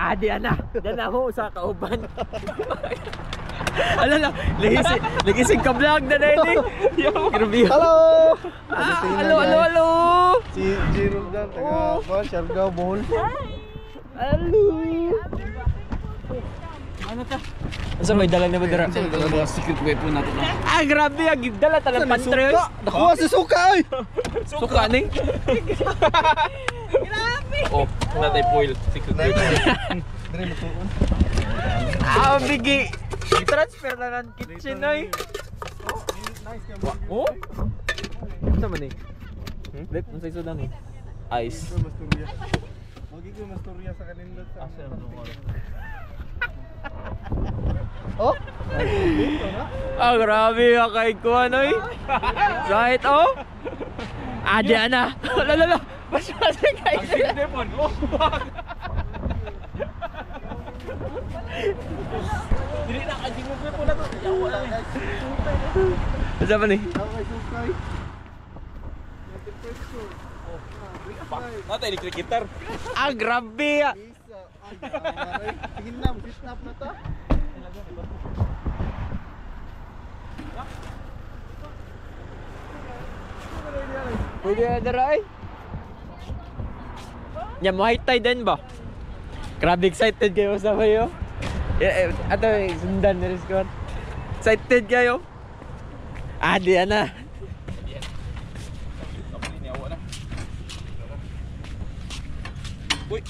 Adi ana, dana mo sa kauban. Ala lang, nagising ka vlog na ini. Grabe. Hello. Hello. Si Jerome dan taga Siargao Bohol. Hello. Ano ta? Asa may dalang na badara? Mga secret weapon natin. Grabe, gidala talang pantre. Nakuha si Suka ay. Suka ning. Grabe! Oh, natay foil. Secret weapon. Dire matuon. Bigi. I-transfer na ng kitchen ay. Nice ka. Oh? Ano man eh? Let, ano sa isudan eh? Ice. Masturya. Wagi ko masturya sa kanila sa. Oh? Grabe kay ko ano eh. Right oh? Diyan na. Lala. Mas kay. Ang telefon. Oh. Dili na kajing mo po na to. Yawa lang guys. Asa man eh? Sukay. Natay electric guitar. Grabe. Sige na, snap na ta. Pwede na daray. Nya mo high din ba? Grabe excited kayo sa bayo. Ato sundan na score. Excited kayo? Diyan na. Uy.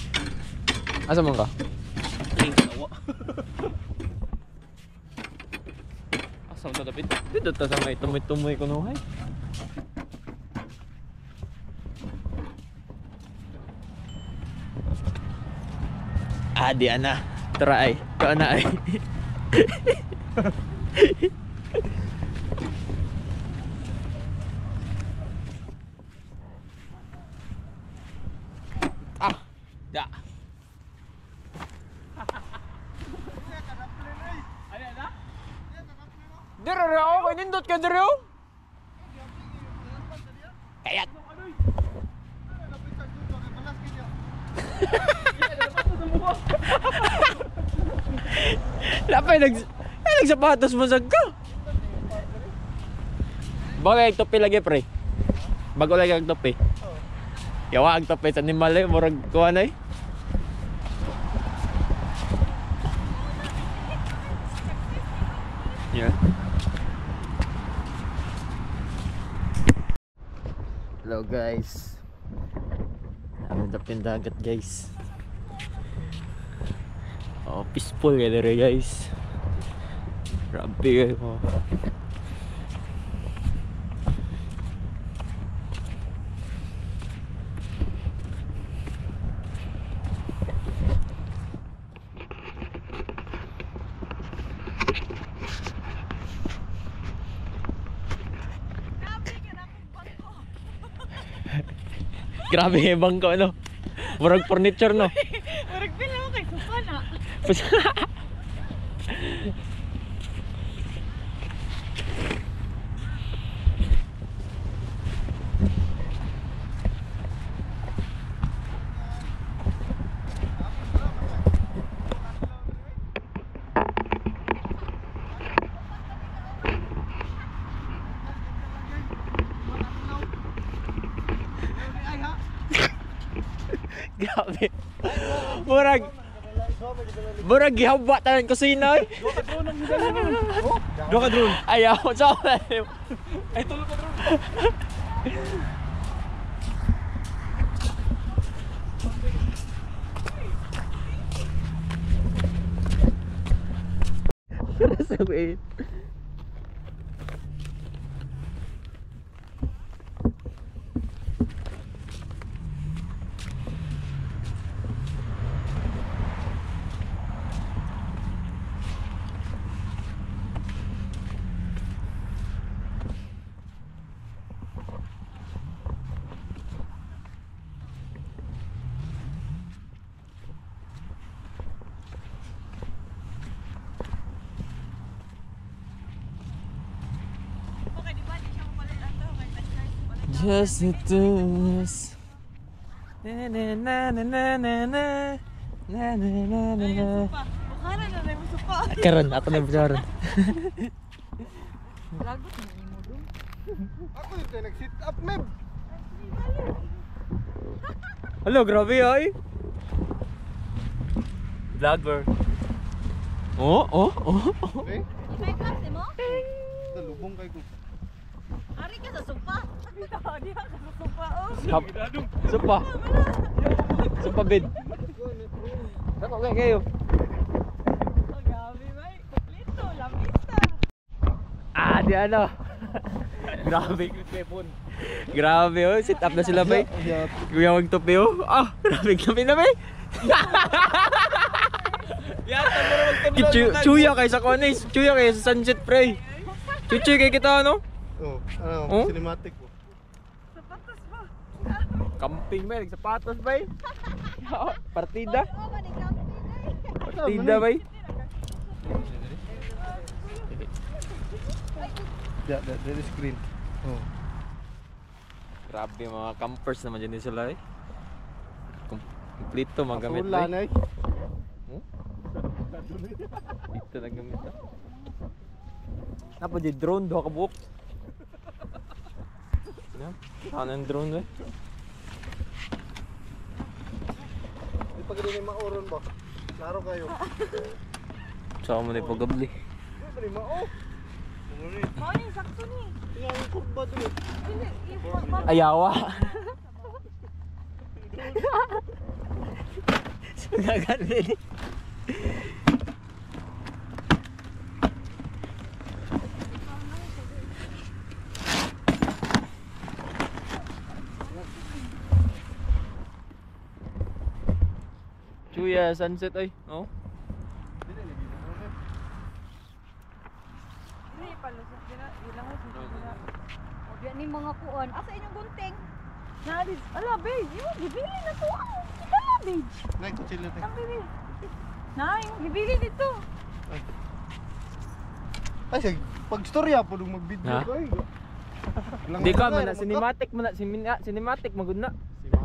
Asa man ka? Asa man dapat? Dito ta sa may tumoy-tumoy kuno hay. Diyan na. Try. Ka na ay. Da. Dire ako kay nindot ka dire. Kayat. Lapay nagsapatos mo sagka. Bago ay topi lagi pre. Bago lagi ang topi. Yawa ang topi sa animal eh murag kuan ay. Yeah. Hello guys. Ang dapin dagat guys. Peaceful ya dere guys. Grabe kayo. Grabe hebang ko ano. Murag furniture no. Murag pila mo kay sofa na. Grabe. Murag gihaba tanan kusina. Dua ka drone. Ayaw, so. Ay tulog ka drone. Wait. Just it does. Na na na na na na na. Na na na na na. Supa. Bukana na rin mo supa. Karon ako na bisaron. Lagot na ni mo dun. Ako yung tayo nag-sit up, Meb. Hello, grabe ay. Vlogger. Oh. Okay? May klase mo? Dalubong kay ko. Ari ka sa supa. Di ka sa supa. Oh. Supa. Supa bid. Sako kayo. Oh, gabi ba? Kuplito, lamista. Di ano. Grabe. Grabe oh, sit up na sila bay. Yeah. Kuya wag topi oh. Grabe kami na bay. Yata mo wag topi. Chuya kay sa Conis, chuya kay sa Sunset pre. Chuchi kay kita ano? Oh, Oh? cinematic po. Sapatos ba? Camping bay, sapatos bay. Partida. Oo, manigamit eh. Partida bay. Yeah, that is green. Oh. Grabe mga campers naman dyan sila eh. Kompleto mga gamit Wala bay. na eh. Dito lang gamit ah. Napa di drone do ka buok. Saan ang drone eh? Di pa ganun yung mauron ba? Klaro kayo. Saan mo na ipagabli? Di pa rin mao. Mao ni sakto ni. Yung kurba doon eh. Dili, i-format. Ayawa. Sugaganda ni. Chuya sunset ay. Oh. Dili palusot dira, ilang mo dira. O diyan ni mga kuan. Asa inyong gunting? Nadis. Ala, babe, yo, gibili na to. Kita na, babe. Nay, kutsilyo tayo. Ang bili. Nay, gibili dito. Ay, sige. Pag storya po nung mag-video Ha? ko eh. Di ka man na cinematic man na cinematic magud na.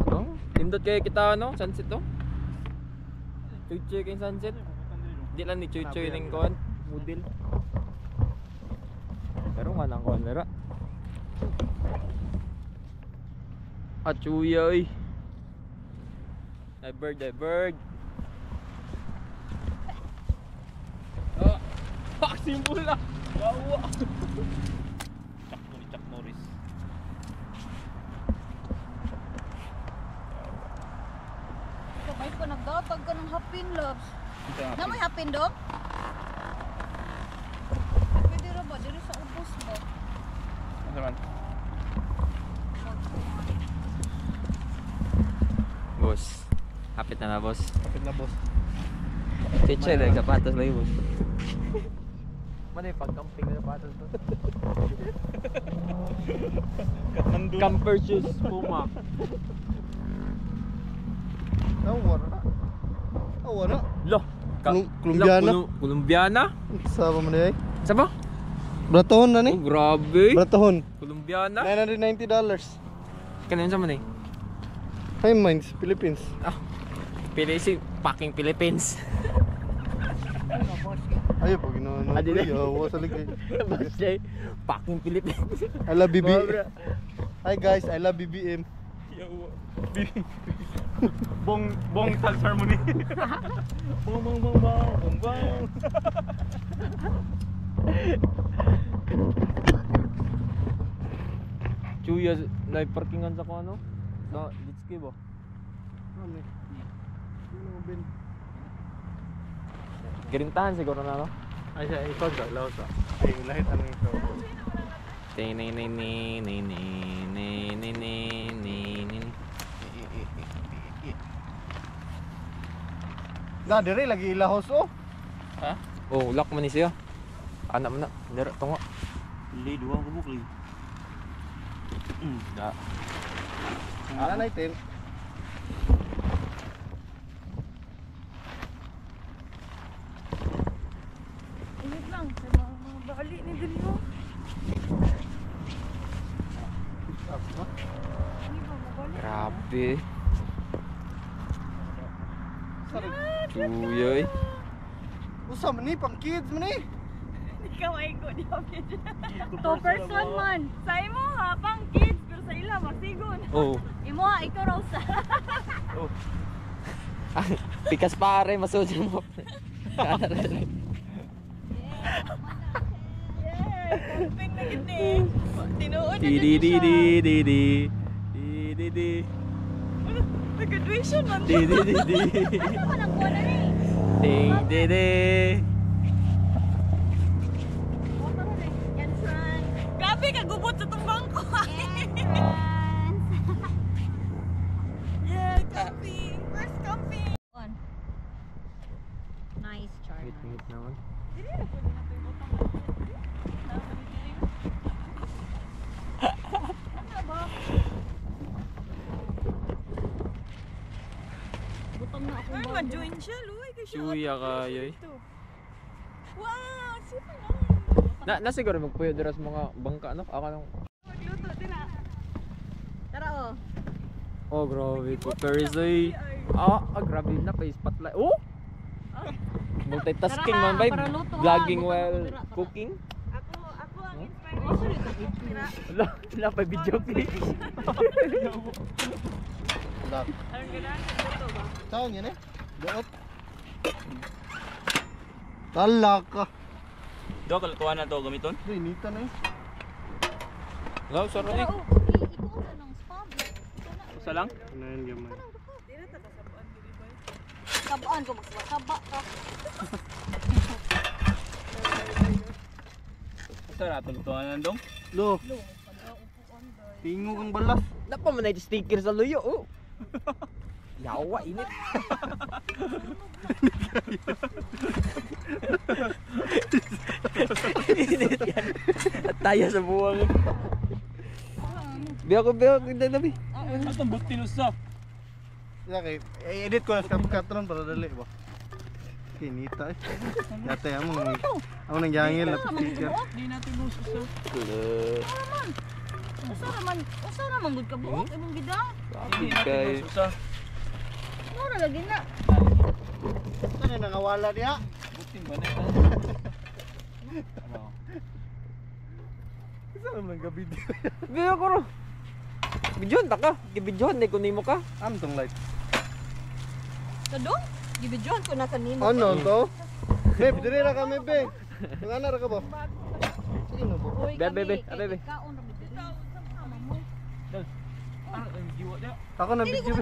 Oh, tindot kay kita ano, sunset to. Chuy kay sunset. Di lang ni chuy ning kon, model. Pero nga nang kon dira. Chuya oy. Ay bird. Pak simbol na. Gawa. Chuck Norris. Sabay ko nagdatag ka ng hapin, loves. Na may hapin dong? Pwede ra ba? Diri sa ubos ba? Ano man? Boss. Hapit na na, boss. Kapit na boss. Chiche, like sapatos lang yung boss. Mana yung pag-camping na sapatos to? Camper shoes, Puma. Awa na. Loh! Colombiana? Colombiana? Sama mo na eh. Saba? Bratahon na Oh, ni. grabe! Bratahon. Colombiana? $990. Kanina sa man eh? High Minds, Philippines. Pili si fucking Philippines. Ayaw po, ginawa na. Adi na. Awa sa ligay. Basta fucking Philippines. I love BBM. Hi guys, I love BBM. Bong Tags Harmony. Bong. Chuya, nai-parkingan sa ko ano? Sa Ditski ba? Girintahan siguro na no? Ay, siya, ikaw sa, laos sa. Ay, lahit ang ikaw. Na, dire lagi ilahos oh. Ha? Oh, lock man ni siya. Anak mo na, dira tungo. Li dua ko bukli. Da. Ala na itin. Init lang sa mga bali ni Dilio. Hindi ba mabali? Grabe. Sorry. Chuyoy. Usa man ni pang kids man ni. Ikaw ay ko di okay. 2 person man. Sa imo ha pang kids pero sa ila magsigon. Oh. Imo ha ikaw raw sa. Pikas pare masud mo. Kana ra. Camping na gid ni. Tinuod na Di di di di di di. Di di di. graduation man. Di di di di. Ano man ang kuha na ni? Ding di di. Grabe ka gubot sa tong bangko. Yeah, camping. First camping. Nice charm. Wait naman. Dili na pwede na to ibutang. Ano ba? Butang na ako. Ay, ma-join siya, Luy. Chuya kayoy. Wow, super nice. Na siguro magpuyo dira sa mga bangka no. Ako nang Magluto din ah. Tara oh. oh grabe ko Thursday. Grabe na pa spotlight. Oh. Multitasking Tara, man bay. para luto, ha. Vlogging Luto, while tara. cooking. Ako ang inspiration. Wala pa video clip. Lak. Anong ganahan luto ba? Saan yan eh? Daot. Talak ka. Do ka tuwa na to gamiton. Ay, nita na eh. Wow, sorry. Ikaw sa nang spam. Usa lang. Ano yan gamay? Kabaan ko magsaba ka. Usa ra to tuwa na dong. Lo. Tingo kang balas. Napa man ay sticker sa luyo. Oh. Yawa init. Init yan. At tayo sa buwang. Biya ko dalabi. Atong butin usa. Okay, edit ko na sa CapCut para dali ba. Kinita eh. Dati amo nang jangil na sticker. Di natin usa. Usa naman gud ka buok imong gidang. Grabe kay. Usa. Mura lagi na. Ano nangawala diha? Butin ba na? Isa naman ang gabi diha. Biya ko ro. Bidyon ta ka. Gibidyon ni kunimo ka. Ano tong light? Kadong gibidyohan ko na kanimo. Ano to? Beb, diri ra kami beb. Ngana ra ka ba? Sino ba? Uy, Bebe, kami, bebe. kaon ra bidyo. Ah, ang giwa dia. Ako na video.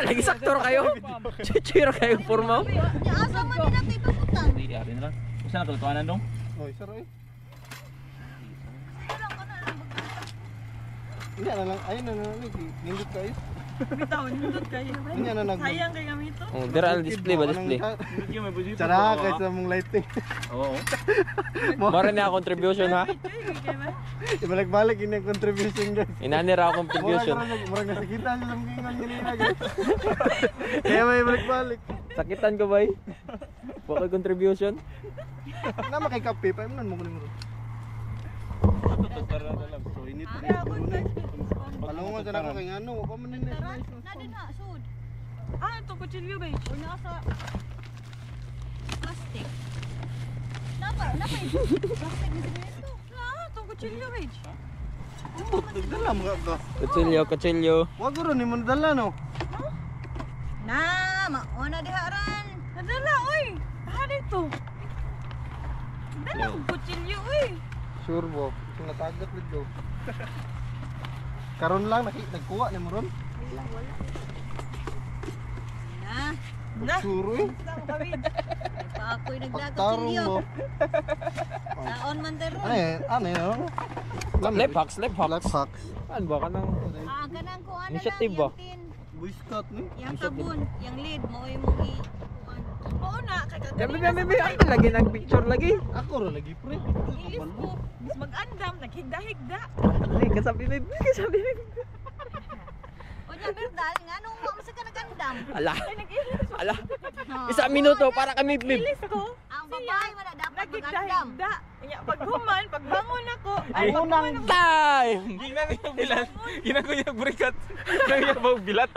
Lagi sakto ra kayo. Chichira kayo forma. Nya asa man ni nato ipabutan. Di ari na lang. Usa na to tuwa na dong. Oh, isa ra eh. Hindi na lang, ayun na lang, nindot kayo. Bitaw nindot kayo. Hindi na nag... Sayang kay gamito. Oh, dira al display ba display. Hindi may busi. Tsara kayo sa mong lighting. Oo. Mara na contribution ha. Ibalik-balik yun yung contribution guys. Inani ra akong contribution. Murag nasakita siya sa mga ganina guys. Kaya may ibalik-balik. Sakitan ko bay. Wa contribution. Na makikape pa, iman mo ko nimo. So init na palungan sa nako kay ano, pa man ni. Na din na sud. Ito kutsilyo ba? O nasa plastic. Napa plastic ni dito. Ito kutsilyo ba? Dala mo ka. Kutsilyo. Wa guro ni mo dala no. Na, mauna diha ran. Nadala oy. Ano ito? Dala ko kutsilyo oy. Sure bo, natagat dito. Karon lang nagkuha ni mo ron. Na. Sure eh. Pa ako'y nagdagat Tarong kutsilyo. mo. Saon man dero. Ano yun? Life hacks. Life hacks. Ano ba ka nang Kanang ko ano Initiative lang ba? yung tin. Boy Scout ni. Yang sabon, yang lead mo ay mo i kuan. Oo na kay Yabi, ano lagi nag picture lagi? Ako ro lagi pre. Ilis ko. Mas mag-andam naghigda-higda. Ay, kasabi mi. O nya berdal nganong mo sa ka nagandam. Ala. Isang minuto para kami flip. Ilis ko. Ang babae wala dapat Nagigdahigda. Paghuman, pagbangon ako. Ay, unang time! Ina ko yung brikat. Nang yung bawang bilat.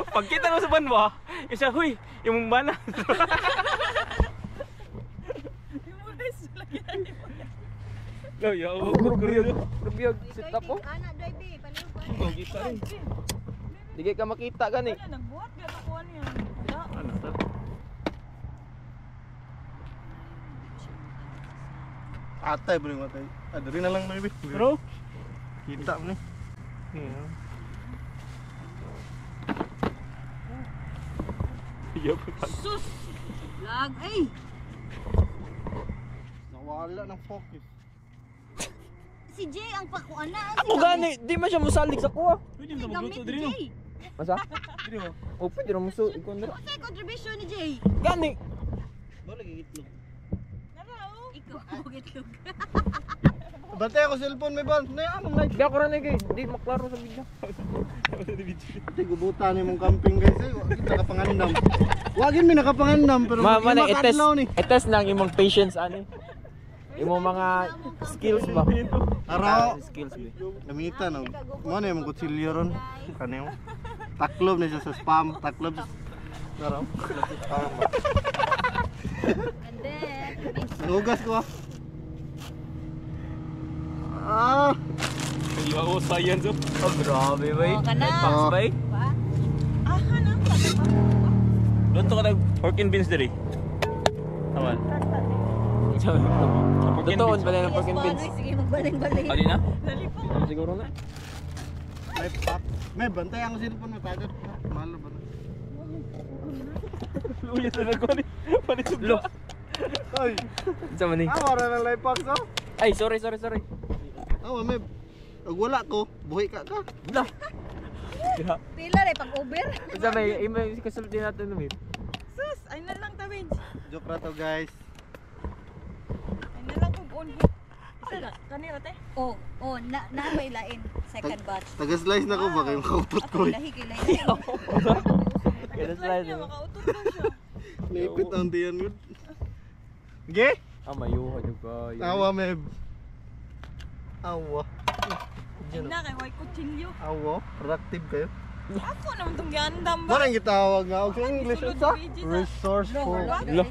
Pagkita mo sa banwa, isa, huy, yung bana. Lo, ya, Rubiyog, sit up po. Anak doy bi, paliw. Di ka makita gani. Nagbuhat gyud ako niya. Ano to? Atay bro matay. Adri na lang maybe. Bro, Kita mo ni. iya po. Sus. Lag ay. Nawala ng focus. Si Jay ang pakuan na. Ako gani, di man siya musalig sa kuha. Pwede mo Gamit magluto ni diri no. Jay. Masa? Diri mo. O pwede rin muso. Ikaw na. Ano sa contribution ni Jay? Gani! Wala gigitlog. Ikaw ang itlog. Bantay ako cellphone may ban. Nay among light. Di ako rin kay. Di maklaro sa video. Ate gubutan ni mong camping guys eh. Kita nakapangandam. Wagin mi nakapangandam pero Mama na imak adlaw ni. ites nang imong patience ani. Imong mga skills ba? Araw. Skills ba? Gamitan og mo na yung kutsilyo ron. Kaneo. Taklob na siya sa spam. Taklob. Araw. Spam. And then, Nagugas ko ah. Ah. Iya ko science oh. Oh, grabe bay. Oh, kana. Packs bay. ba? Aha na. Luto ka pork and beans diri. Awan. Totoo ba na ng pork and beans? Sige, magbaling-baling. Ali na? Siguro na. May pap. May bantay ang cellphone matagat. Malo ba na? Uya sa nagko ni. Palit Lo. Oy. Sa man ni? Wala na life packs oh. Ay, sorry. May ag wala ko, buhi ka ka. Na. Pila rin pag-over. Sa may imo kasulti natin no, babe. Sus, ay na lang tawid. Joke ra to guys. Ay na lang kung on. Isa na, kanira te. Oh, na may lain. Second batch. Taga-slice na ko baka yung kautot ko. Ako lahi kay lain. Kaya slide mo. Makautot lang siya. Lipit ang diyan yun. Ge? Ah, mayuha jud ka. Awa may. Awa. Na kay white kutsilyo. Awa. Productive kayo. Ako naman tong gandam ba? Parang gitawag nga ako sa English. Sulod Unsa? sa pages, ah. Resourceful. Lo.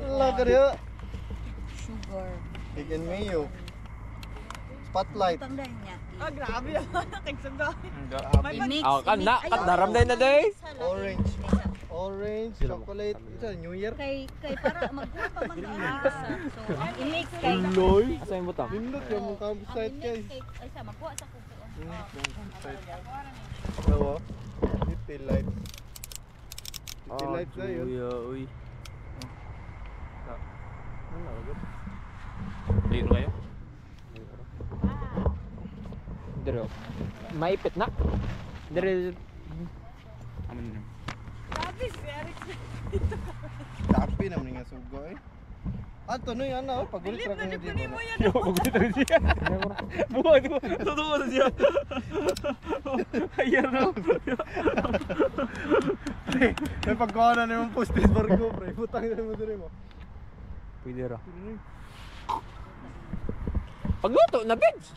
Wala ka rin. Sugar. Chicken mayo. Spotlight. Tangdahin niya. Ah, grabe naman. Nakigsagay. I-mix. Na, daram day na day. Orange. Orange, chocolate. Ito, New Year. Kay para magkuha pa man ka. So, i-mix kay. Loy. Asa yung butang? Pindot yung mong campsite guys. Ay sa magkuha sa kuko. Campsite. Awa. City lights. City lights na yun. Uy. Dito kayo. Dire. Maipit na. Dire. Aman na. Grabe si Eric. Tapi naman nga sugo eh. Ato no yan oh, pagulit ra kayo di Kunin mo ba? yan. Yo, pagulit rin siya. Buhay ko. Totoo na siya. Ayan na. May pagkuha na yung postis barko pre. Putang na mo dire mo. Pwede ra. Pagluto na bitch.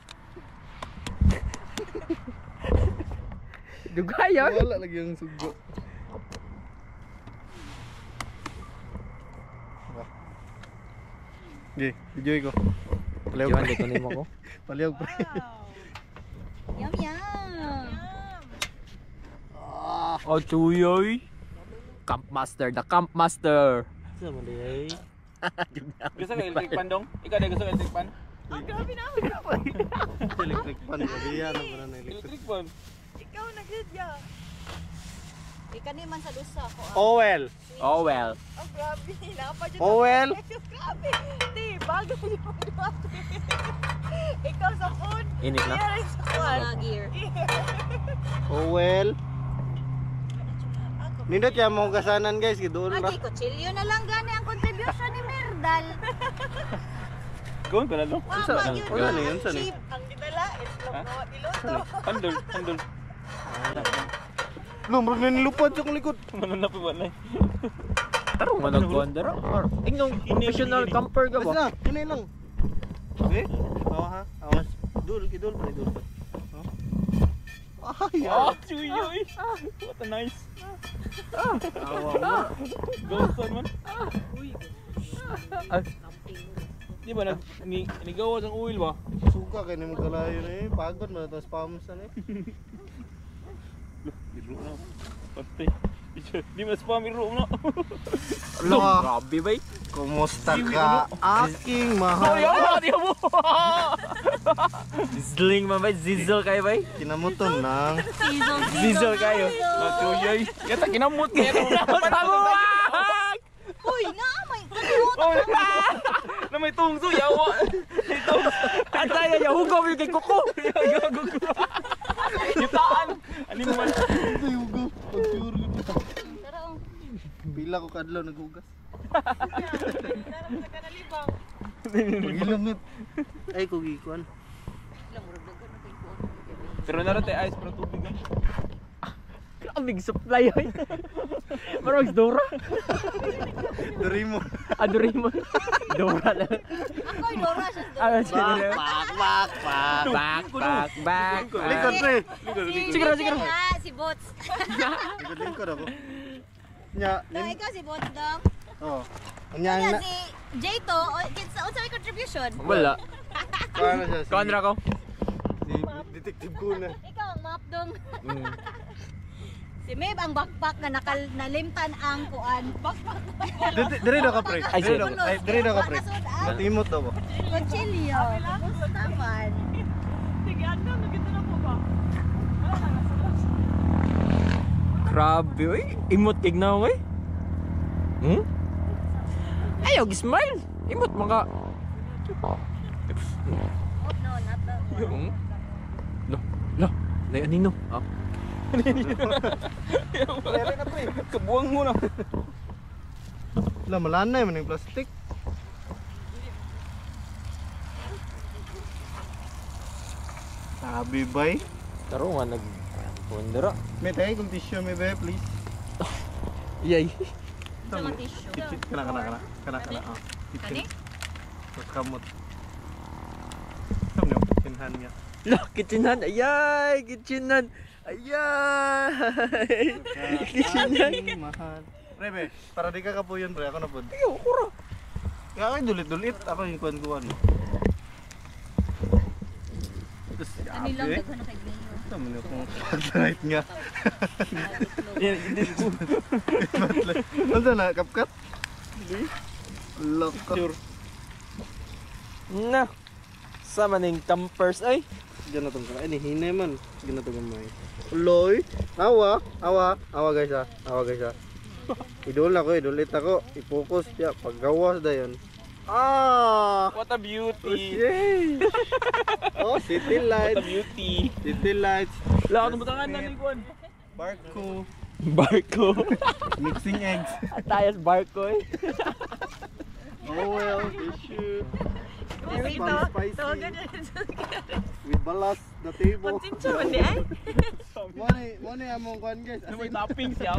Dugaya. Wala lagi yung sugo. Ge, enjoy ko. Palihog Diyan pre. dito nimo ko. Palihog pre. Yum yum. Oh, chuyoy. Camp master, the camp master. Gusto ka electric pan dong? Ikaw na gusto electric pan? Ah, grabe na. Electric pan ko diyan na ba na electric. Electric pan. Ikaw nagsidya. Ikani man sa dusa ko. Owel. Oh well. Ah, grabe. Napa dyan. Owel. Grabe. Di, bago ko yung grabe. Ikaw sa phone. Init na. Iya rin sa phone. Mga gear. Owel. Nindot yan mong kasanan guys, doon ra. Agi kutsilyo na lang gani ang contribution ni Merdal. Gawin ko na dong. Wa Saan? magyud Wala na na yun, saan eh? cheap. Ang gitala, islog Ha? na iloto. Handol. Lumrog na nilupad sa kong likod. Mananap ba na? Tarong nga nag-wonder. Ingnong professional camper ka Basta ba? na, yun lang. Okay? Awa ha? Awas. Idol pa, idol pa. Ay, Ah, chuyoy. What a nice. awa mo. Ghost on man. Ah, Di ba nigawas ang oil ba? Suka kayo na magkalayo na eh. Pagod mo na ito spams na eh. Biro na. Patay. Di mas spam biro na. Hello, grabe ba? kumusta ka? Aking mahal. Di mo. Sizzling man ba? Zizzle kayo ba? Kinamuton ng Zizzle kayo. Chuyoy. Yata kinamot kaya Tabuwag! Uy, naamay. Kalimutan. Oh, na may tungso yawa. Ang tayo niya, hugaw yung kay Kuko. Yutaan. Ano naman? ito yung go. Pag-sure ko. Tara, oh. Pila ko kadlaw naghugas. Darang sa kanalibang. Pag-ilungit. Ay, kugikuan. Lang, murag dagan na kayo ko. Pero naroon tayo ice pero tubig lang. Ang big supply ay. Marang Dora. Dorimo. Doraemon. Dora lang. Ako'y Dora siya. Ah, Bak, sige. bak, bak, bak. Back. Likod pre. Siguro, siguro. Si Bots. Likod ako. Nya, Dong, ikaw si Bots dong. oh. Nya Kaya na. si Jayto, unsa may contribution? Wala. Paano siya? Kondra ko. Si detective ko na. Ikaw ang map dong. Mm. Si Meb ang backpack na nalimtan ang kuan. Backpack. Dire daw ka pre. Ay, sige. Dire daw ka pre. Nasud, Matimot daw ba? Conchilio. Kumusta naman? Sige, ano? Nagito na po ba? Wala na, nasa Grabe, oy. Imot kig na oy. Ayaw, smile. Imot mga. Oh no, not that one. Lo. Layo nino. Ah. Kabuang mo na. Wala, malanay man yung plastic. Sabi bay. Taro nga nag Wondera. May tayo kung tissue may bay, please. Yay. Sa mga tissue. Kitchen, kana. Oh, Kani? kitchen. Tapos kamot. Sabi niyo, kitchenhan niya. Lo, kitchenan. Ayay, kitchenan. Ayay. Kitchenan. Aking mahal. Pre, be, para di ka kapuyon, pre. Ako na po. Ayaw, kura. Kaya ako yung dulit-dulit. Ako yung kuwan-kuwan. Tapos, Kani lang yabi. daghan na kay Glenn. Sabi niyo kung flashlight nga. Ano na, kapkat? Loko. Na. Sama ning campers ay. Diyan na itong kakain. Hinay man. Sige na itong gamay. Uloy. Awa guys ha. Idol ako. I-focus siya. Paggawas na yun. What a beauty. Yay! Oh, city What a lights. beauty. City lights. Wala akong butangan na ni Juan. Barko. Barko. Mixing eggs. Atayas barko eh. Oh well, tissue. Very Spam spicy. tawagan niya. With balas, the table. Magtinsa man di ay. Money among kwan guys. Ano may topping siya.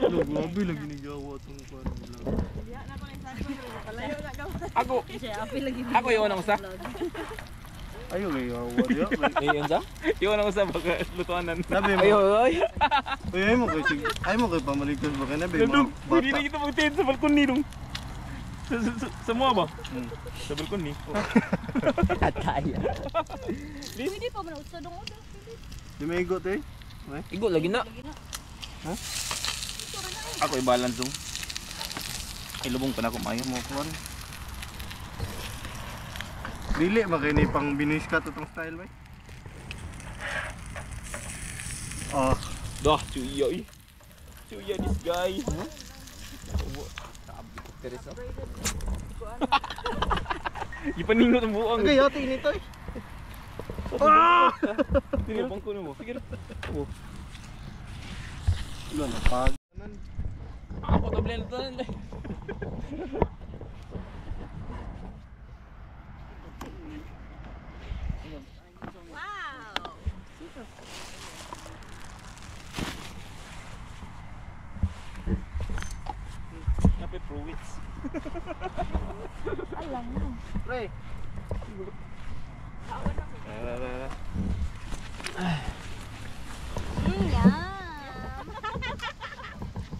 Lo, grabe lagi ni Jawa tong kwan. Diya na ko lang sa palayo na ka. Ako. Siya apil lagi. Ako yung unang usa. Ayo kay Jawa dia. Ayun sa? Yung unang usa baka lutuanan. Sabi mo. Ayo, oy. Ay mo kay sig. Ay mo kay pamaligtas ba kana be Nandun, mga pwede na bata. kita magtihin sa balkon ni dong. Sa mga ba? Hmm. Sa balkon ni. Ataya. Pwede pa man utsa dong odo. Di may igot eh. Igo lagi na. Ako i-balance dong. Ilubong pa na ako maayo mo. Kwan. Dili ba kay ni pang binis ka to tong style bay? Oh, Dah, cuyoy. Cuya this guy. Teresa. Ipaningot ang buang. okay yati ini toy. Tinipang ko na mo. Sige. Oh. Wala na pag. Ako to blend to. Wow. Fruits. Alam. Pre. Yum.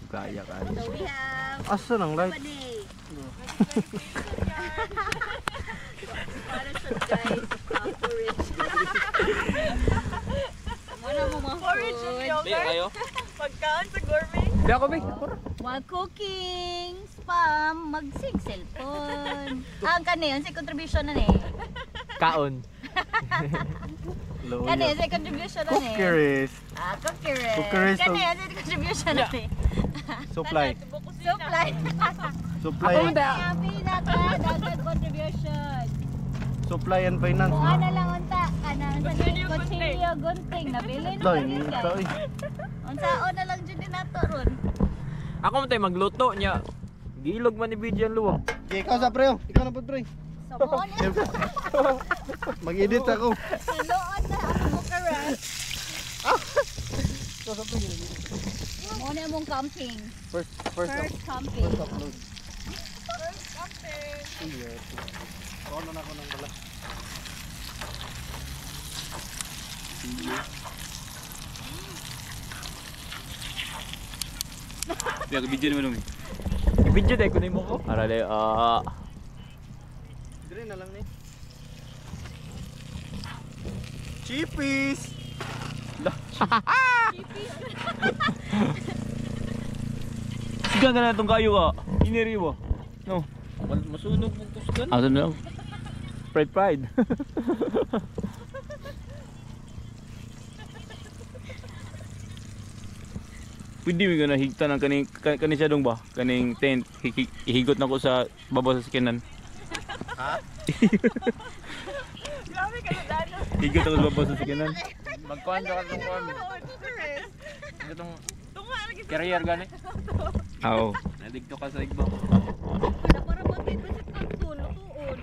Kaya. So we have Asa nang light? Buddy. Para siya guys. Porridge. Muna mo mga Porridge and food. yogurt. Ayo. Pagkaon sa gourmet. Di ako, Bi. While cooking, spam, magsig cellphone. Ang kaniyon, sa contribution na ni. Kaon. Kaniyon, sa contribution na ni. Cookeries. Cookeries. Cookeries to- Kaniyon, sa contribution na ni. Supply. Supply. Supply. Happy na ka, dagdag contribution. Supply and finance. Kung No? ano lang unta, kanang sa kutsilyo, gunting, nabili na Dai, yun ito guys. Unsaon na lang dyan din nato ron. Ako man tayo magluto niya. Gilog man ni Bidyan luwag. Okay, ikaw sa pre. Ikaw na po pre. So, mo na, Mag-edit ako. siloon na ang Bucharest. Ikaw sa pre. Mo na mong camping. First Camping. upload. First camping. Iya. Kono na ako ng bala. Biar video ni mana? Ibidyo dahil kunin mo ko. Arale, Dire na lang ni. Chippies. Sigang ka na itong kayo ka. Iniri mo. No. masunog mo kusgan. Ano na lang? Pride. Pwede mo ka na higtan ng kaning siya dong ba? Kaning tent. Ihigot na ko sa babaw sa sikinan. Grabe ka na dano. Higot ako sa babaw sa sikinan. Magkuhan ka itong kuhan. Bucharest. Itong Tunga lagi sa carrier gani. Oo. Nadigto ka sa igbaw. Para batid ba sa pagtun, lutuon.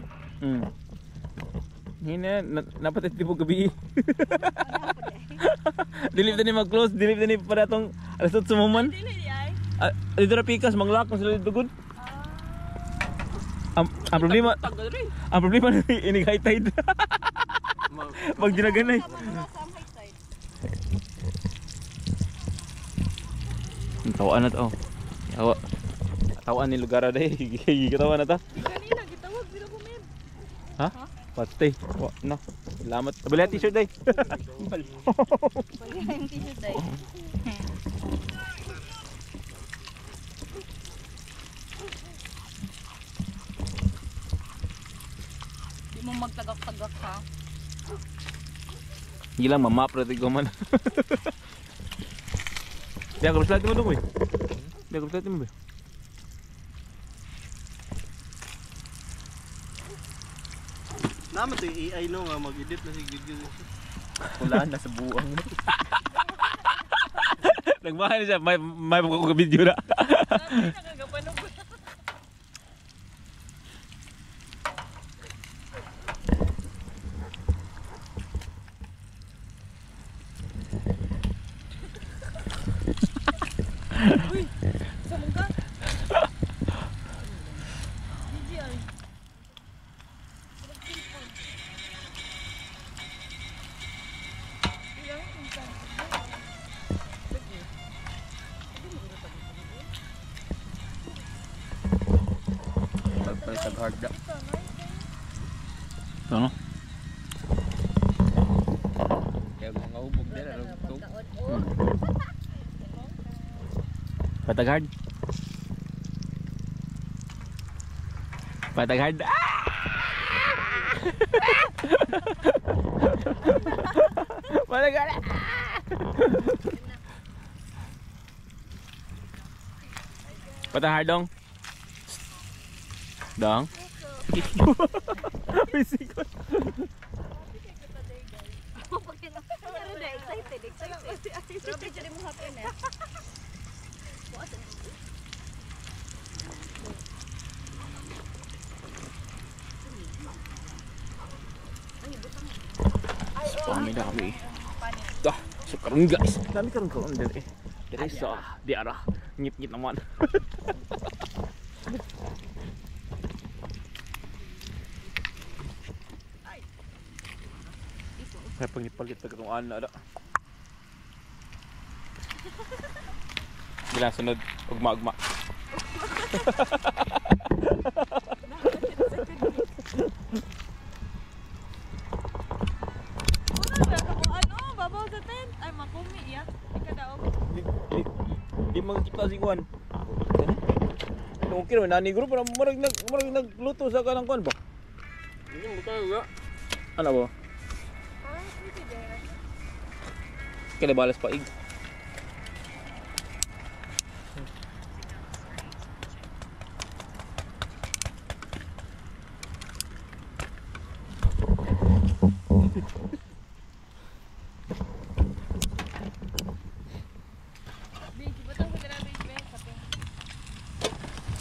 Hina, napatit di po gabi. Dilip na ni mag-close, dilip na ni para itong alas 8 sumaman. dili ay. Dito na pikas, manglak kung sila dugod. Ang problema na inig high tide. Pag dinaganay. Tawaan na to. Tawaan ni lugar na eh. Gitawa na ta. Kanina gitawag sila bumin. Ha? Patay. No. Salamat. Bali t-shirt day. Bali yung t-shirt ay. Di mo magtagak-tagak ha. Gilang mamap rati ko man. Dia ko slide mo dong, boy. Dia ko slide mo, boy. Naman to yung AI no nga mag-edit na si video. Wala na sa buwang mo. Nagbahan siya, may video na. Grabe nakagapanog. Uy, sa mungka. Gigi ay. Pagpalitag hard da. Ano? Kaya mga ubog din, ano ito? Patag hard. Patag hard. Patag hard. Patag hard dong. Dong. Bisikot. Excited. Grabe dyan mo happiness. Pamili kami. Dah, sekarang guys. Kami kan karon diri. Diri sa diara. Ngit-ngit naman. Kaya pag nipalit na kung ano na. Bilang sunod, ugma-ugma. Ano? Babaw sa tent. Ay, makumi ya. Ikadaog. Di magkita si Juan. Okay naman, nani group na marag nagluto sa kanang Juan ba? Ano ba? Kaya balas pa ig.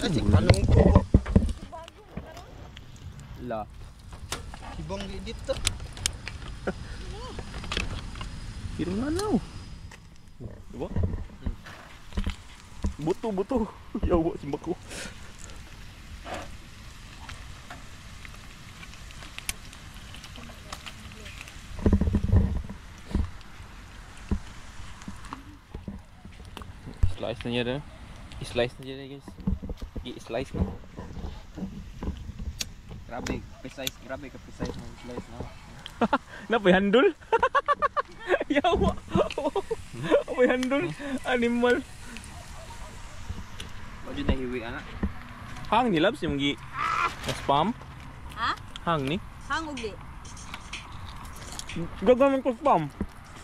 Asik tanong ko. La. Sibong di dito. Kira nga now. Diba? Buto. Yawa si Mako. Slice na niya rin. I-slice na niya guys. I-slice na. Grabe, precise, grabe ka precise ng slice na. Napay handol? Yawa. Napay handol. Animal. Wala na hiwi anak. Hang ni Labs yung gi. Spam? Ha? Hang ni? Hangog di. Gagawin ko spam.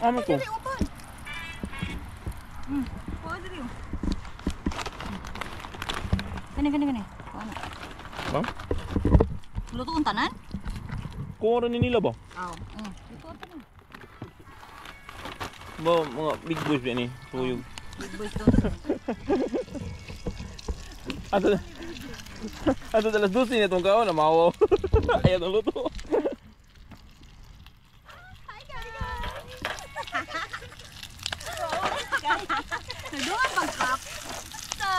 Ano ko? Dili upan. Kuha diri. Gani. Kuha na. Ha? Luto ang tanan? Kuha rin nila ba? Oo. Luto ang tanan. Ba, mga big boys ba ni? Tuyog. Big boys doon. Ato alas 12 na itong kaon, namawaw. Ayan ang luto. Hi guys! Doon pag-pop. So,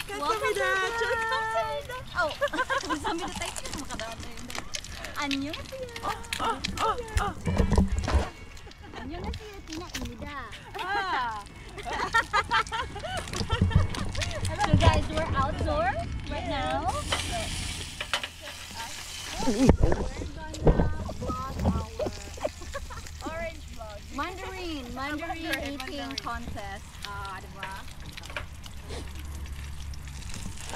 Kamsamida! Kamsamida! Oh, kamsamida tayo siya. Makadaan tayo. Annyeonghaseyo! Annyeonghaseyo, Tina-imida. So guys, we're outdoors right now. We're gonna vlog our Orange vlog. Mandarin eating contest. Diba?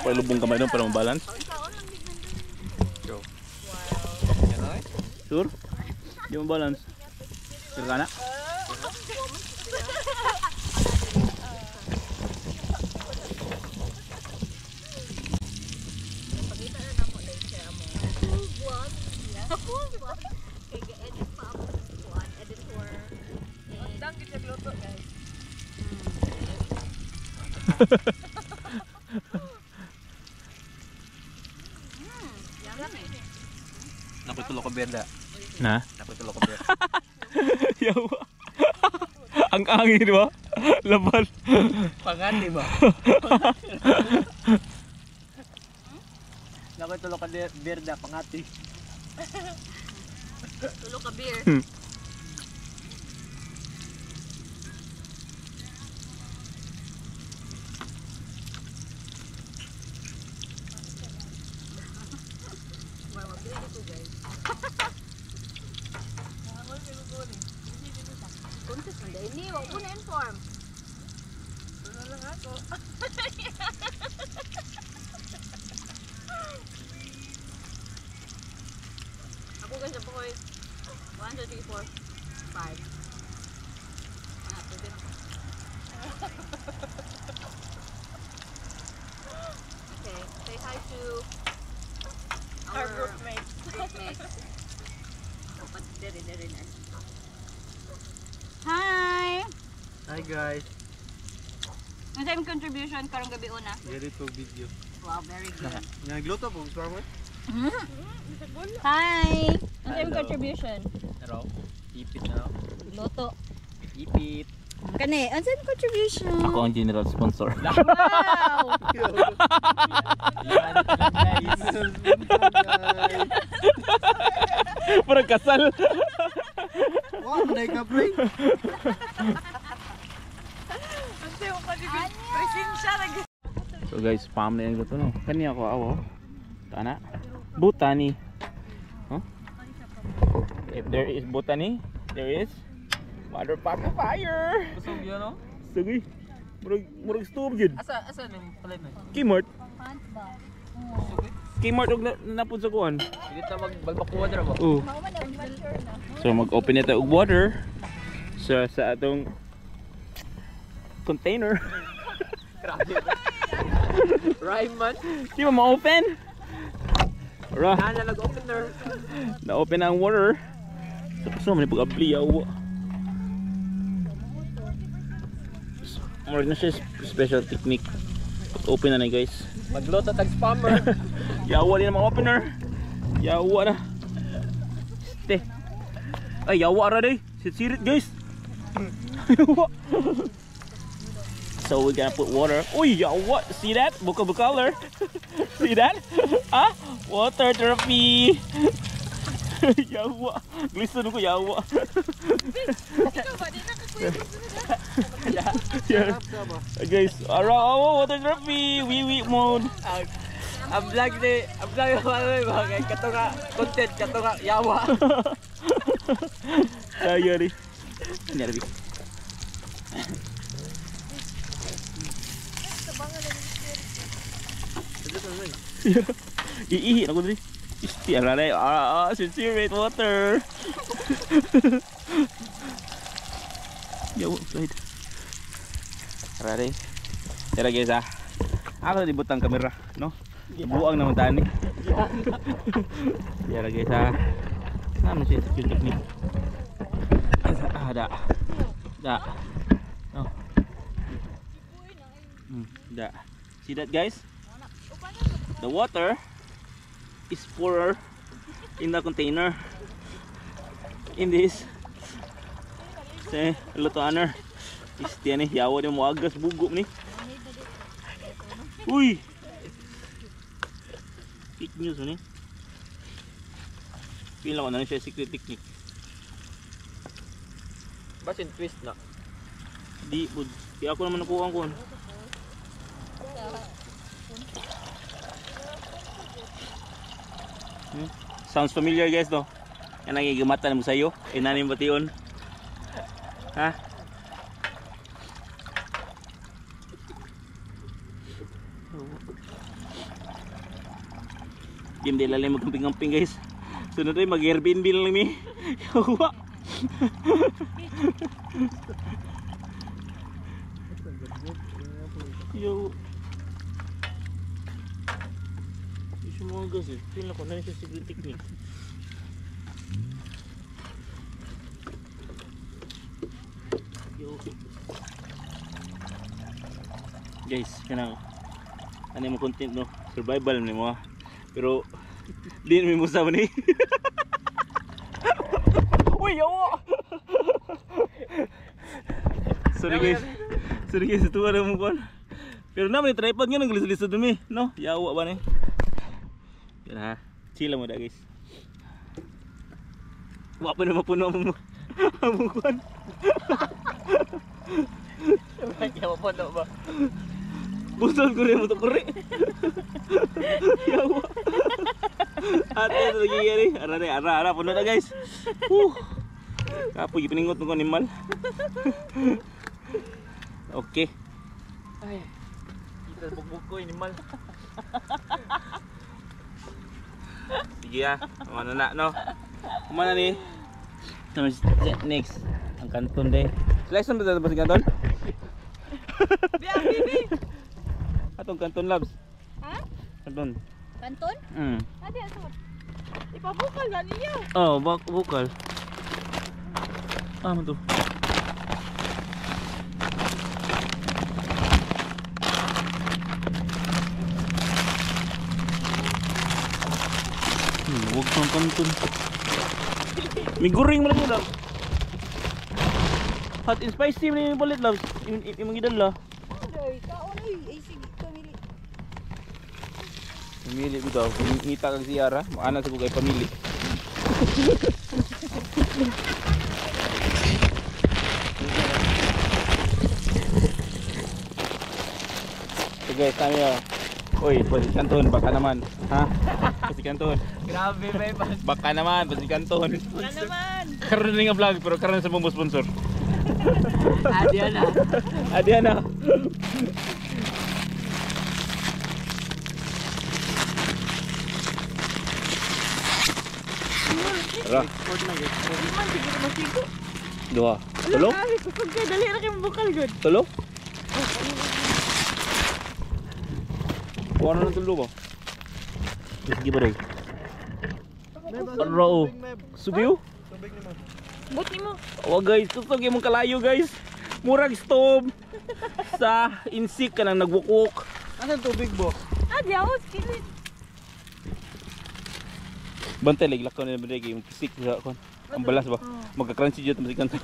Palubong kamay doon para mabalance. Sure? Di mo balance. Sure ka na? Dang kita gluto guys. Nakutulo ko berda. Na? Nakutulo ko berda. Yawa. Ang angin di ba? Laban. Pangati ba? Nakutulo ka berda, pangati. Tulo ka beer. Contest man dahil ni, wag ko na inform. Ano lang ako. Ako guys, ako ko'y 1, 2, 3, 4, 5. Pwede na ko. Okay, say hi to Our groupmates. Dapat dari na. Hi! Hi guys. Ano sa imong contribution karong gabi una? Diri to video. Wow, very good. Nagluto po sa mo. Hi! Ano sa imong contribution? Naro, ipit na. Luto. Ipit. Kani, ano sa imong contribution? Ako ang general sponsor. Wow! Parang kasal. Wah, naik ka pre. Ante mo pa di presensya lagi. So guys, pam na yan ko no. Kani ako awo. Tana. Botany. Huh? If there is botany, there is water park of fire. Kusog yun, no? Sige. Murag store gid. Asa yung palit na? Kmart. Pants ba? Kmart og napud sa kuan. Hindi ta magbalbakuha dira ba? Oh. Mao man ang mature na. So mag-open ito og water sa atong container. Grabe. Rhyme man. Di ba ma-open? Ra, Na nag-opener. na-open na ang water. So man pag-abli yawa. More na siya special technique. Open na guys. Magluto tag spammer. Yawa din ang mga opener. Yawa na. Ste. Ay, yawa ra day. Sirit guys. Yawa. So we're gonna put water. Uy, yawa. See that? Book of color. See that? Ah? Water therapy. Yawa. Glisten ko yawa. Yeah. Guys, water therapy. Wee mode. Ang vlog yung ano kay katunga content katunga yawa. Ayari. Nyari. Iihi ako dali. Isti ang lalay. Sincere water. Yawa, slide. Rari. Tara guys ako na dibutang kamera, no? Buang naman tani. Tara guys naman siya yung technique. Da. No. Da. See that guys? The water is poured in the container. In this lutoaner. Istiya ni yawa ni mo agas bugo ni. Uy. Fake news ni. Pila ko na siya secret technique. Basin twist na. Di bud. Kaya ako naman nakuha ko. Sounds familiar guys no? Yan ang igamatan mo sa'yo. Inanim bation. Ha? Hindi lalim magkamping-kamping guys. Sunod rin mag-Airbnb lang ni. Yawa. Yawa. Isi mga guys eh. Feel ako na siya secret technique. Yawa. Guys, kanang ano yung content no? Survival ni mo. Pero di na may musa mo ni. Uy, yawa! Sorry guys, ito na mo kon. Pero naman yung tripod nga naglisod-lisod dumi, no? Yawa ba ni? Yan ha, chill mo da guys. Wapa na mapuno mo ang kon. Yawa po daw ba? Busol ko rin mo ito kuri. Yawa. Ate ito lagi gani. Ara puno na guys. Kapoy ipiningot mo ko animal. Okay. Ay. Kita bugbog ko animal. Sige ano na no. Kumana ni. Next. Ang kanton day. Selection ba sa kanton? Bibi. Atong kanton labs. Ha? Kanton. Kanton? Adi asod. Ipabukal na niya. Oh, bukal. Ano to? Huwag kang kanton. May guring mo lang yun lang. Hot and spicy mo yung balit lang. Yung mga idala. Ay, kaon ay sige kamili. Pamili ko daw. Kung ngita kang siyara, maana sa kay pamili. So guys, kami uy, pasikan ton, baka naman. Ha? Pasikan ton. Grabe may Baka naman, pasikan ton. Wala naman. Karoon na nga vlog, pero karoon sa mga sponsor. Adya na. Adya na. Tara, Man, sige na masigo. dua. Tulo? Kami, kusog ka. Dali na kayo bukal, good. Tulo? Kuha na ng tulo ba? Sige ba rin? Aro, subiyo? Buti mo. Oh guys, kusog yung mong kalayo guys. Murag stove. Sa insik ka nang nagwukwok. Asan tubig boss? Ah, diyaos. Kilit. Bantay lagi lakaw na ba yung pisik sa kon. Ang balas ba? Magka-crunchy jud masikan to.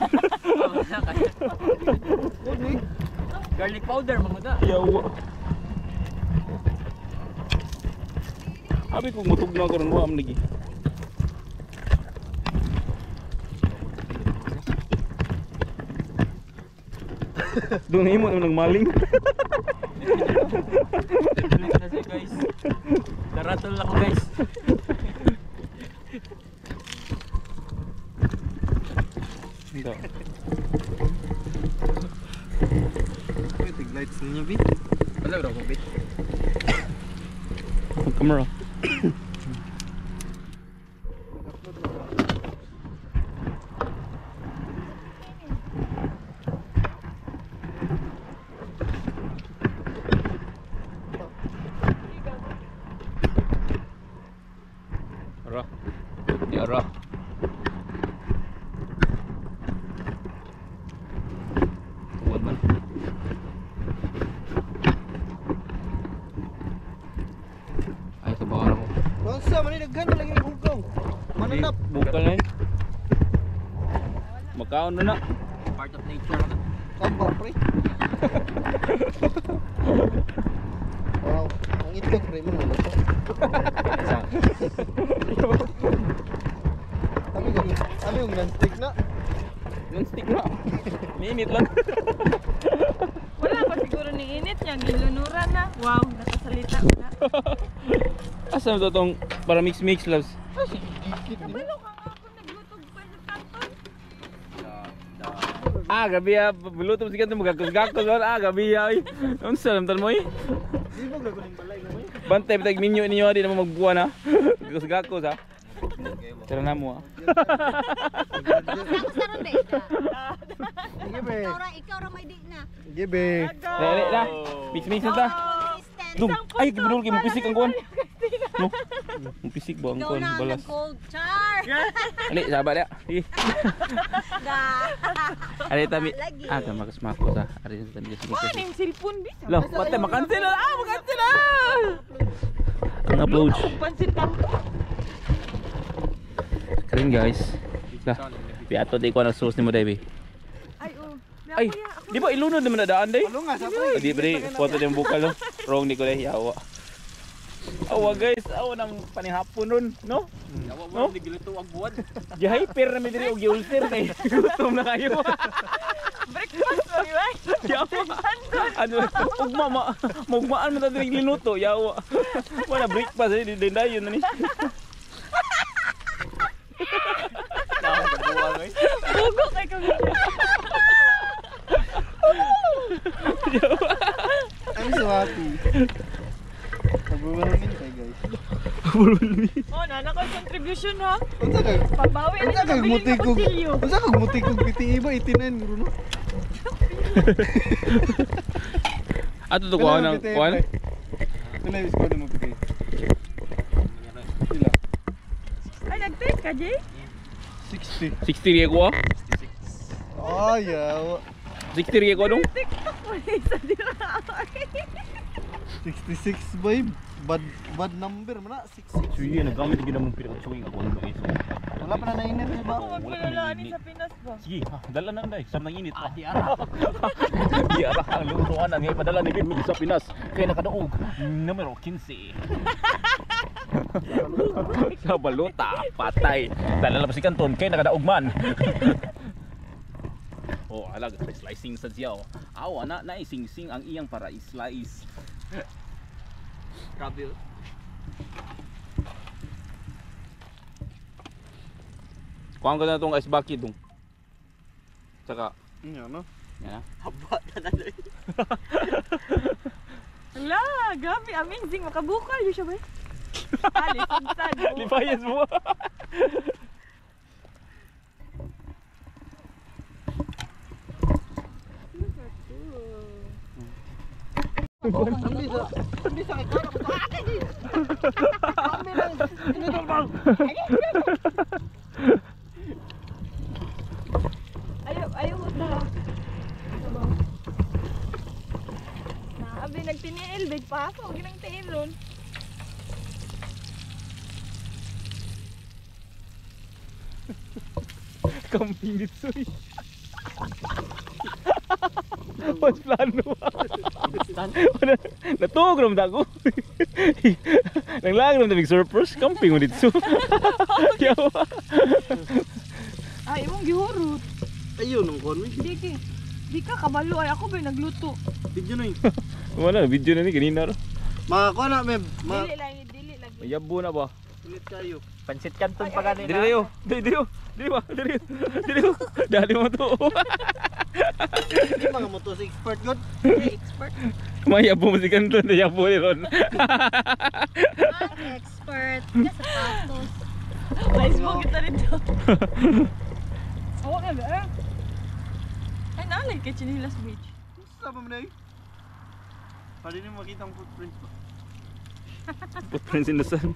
Garlic powder mga da. Yawa. Abi kung mutug na karon wa am lagi. Doon imo nang nagmaling. Tuloy na siya guys. Daratol ako guys. Ito. Wait, lights ninyo bi. Wala bro, kubit. Camera. Ara. Ya ara. Tuwan man. Ay, sa bawang ako. Bangsa man daghan na lagi hugaw. Mananap. Bukal na yun. Makaon na na. Part of nature na. Samba pre. Wow, ang itlog pre mo na to. Kami yung non-stick na. Non-stick na. Minit lang. Wala pa siguro ni init niya. Gilunuran na. Wow, nakasalita na. Asa mo itong para mix-mix loves? Kabalo ka nga ako naglutog pa ng kanton. Ah, gabi ya. Buluto mo siya ito magkakos-gakos. Ah, gabi ya. Ano sa lamtan mo eh? Di mo gagawin balay nga mo. Bantay, bitag minyo ninyo. Di naman magbuwan ha. Gakos-gakos ha. Tara na mo ha. Saron day ka. Sige be. Ikaw ra may di na. Sige be. Dali na. Mix-mix na ta. Dum, ay, kibulol kayo. Mupisik ang kuwan. No? Mupisik ba ang Ikaw kuwan? na Balas. nag-cold char. Ali, sabat ya. Sige. Da. Ali, tabi. Lagi. Ah, kamakos-makos ha. Ari, tabi. Sige, Ano sige. yung cellphone, bis? Loh, patay, makancel na. Ah, makancel na. Ang upload. Pansin kanto. Karen guys. Lah, piato di ko ang sauce ni mo, Debbie. Ay, oh. Ay, di ba ilunod naman na daan, day? Ano nga sa pre? Di ba, day? Foto din bukal, no? Wrong ni ko, day. Yawa. Awa, guys. Awa ng panihapon nun, no? Yawa No? mo, nagilito ang buwan. Gi-hyper na may diri og gi-ulcer, day. Gutom na kayo. Breakfast, oh, di ba? Yawa. Ano, ugmaan mo na diri linuto, yawa. Wala breakfast, eh. Di dayon na ni. Yawa sa buwan guys. Bugo kay kami. I'm so happy. Nagbubunumin kayo guys. Oh, nana ko contribution ha. Unsa kag Pagbawi na unsa sa kag pabiling mutik na kog kutsilyo. unsa kag mutik kog PTE ba 89 guro no? Ato to kuha ng kuha. Ano yung score mo PTE? Sila. Ay, nag-take ka, Jay? 60. 60 riya ko. Oh, yawa. 60 riya ko dong. TikTok mo sa dira. 66 vibe. Bad number man na 66. Sige, nagamit gyud namong pinaka chewing ako guys. Wala pa na nainit ba? Huwag palalaan sa Pinas ba? Sige, dala na day. Sam nang init. Di ara. Di ara ang lutuan na ngay padala ni Bimig sa Pinas. Kaya nakadaog numero 15. Sa balota, patay. Dala na pa si Kanton kay nakadaog man. Oh, alag slicing sa siya. Awa na naising-sing ang iyang para i-slice. Grabe. Kuhaan ko na itong ice bucket dong. Tsaka, Ano? yan na. Hala, grabe, amazing. Makabukal yun siya ba? Lisan. Lipayas mo. Hindi sa kaya ko. Kami lang. Inidol bang. Ayaw na. Abi, nagtiniil. Big paso. Huwag nang tiin ron. Camping dito eh. Mas plano. Natug ram dago. Nang lang ram big surprise camping mo dito. Yawa. Ay, imong gihurot. Ayun ang kon. Di ka kabalo. Ay, ako ba nagluto? Video na yun. Wala video na ni kanina ro. Mga ko na, ma'am. Dili lang. Mayabo na ba? Ulit kayo. Pansit Canton pa ganina. Dili dayo. Dili ba? Dili. Dali mo to. Hindi mga motos expert god. Expert. Mayabo mo si Kanton, yabo ni ron. Expert. Sa sapatos. Nice mo kita dito. Oo nga ba? Ay, naalay kay Chinilas Beach. Saan mo na yun? Pwede niyo makita ang footprints ba? Footprints in the sun.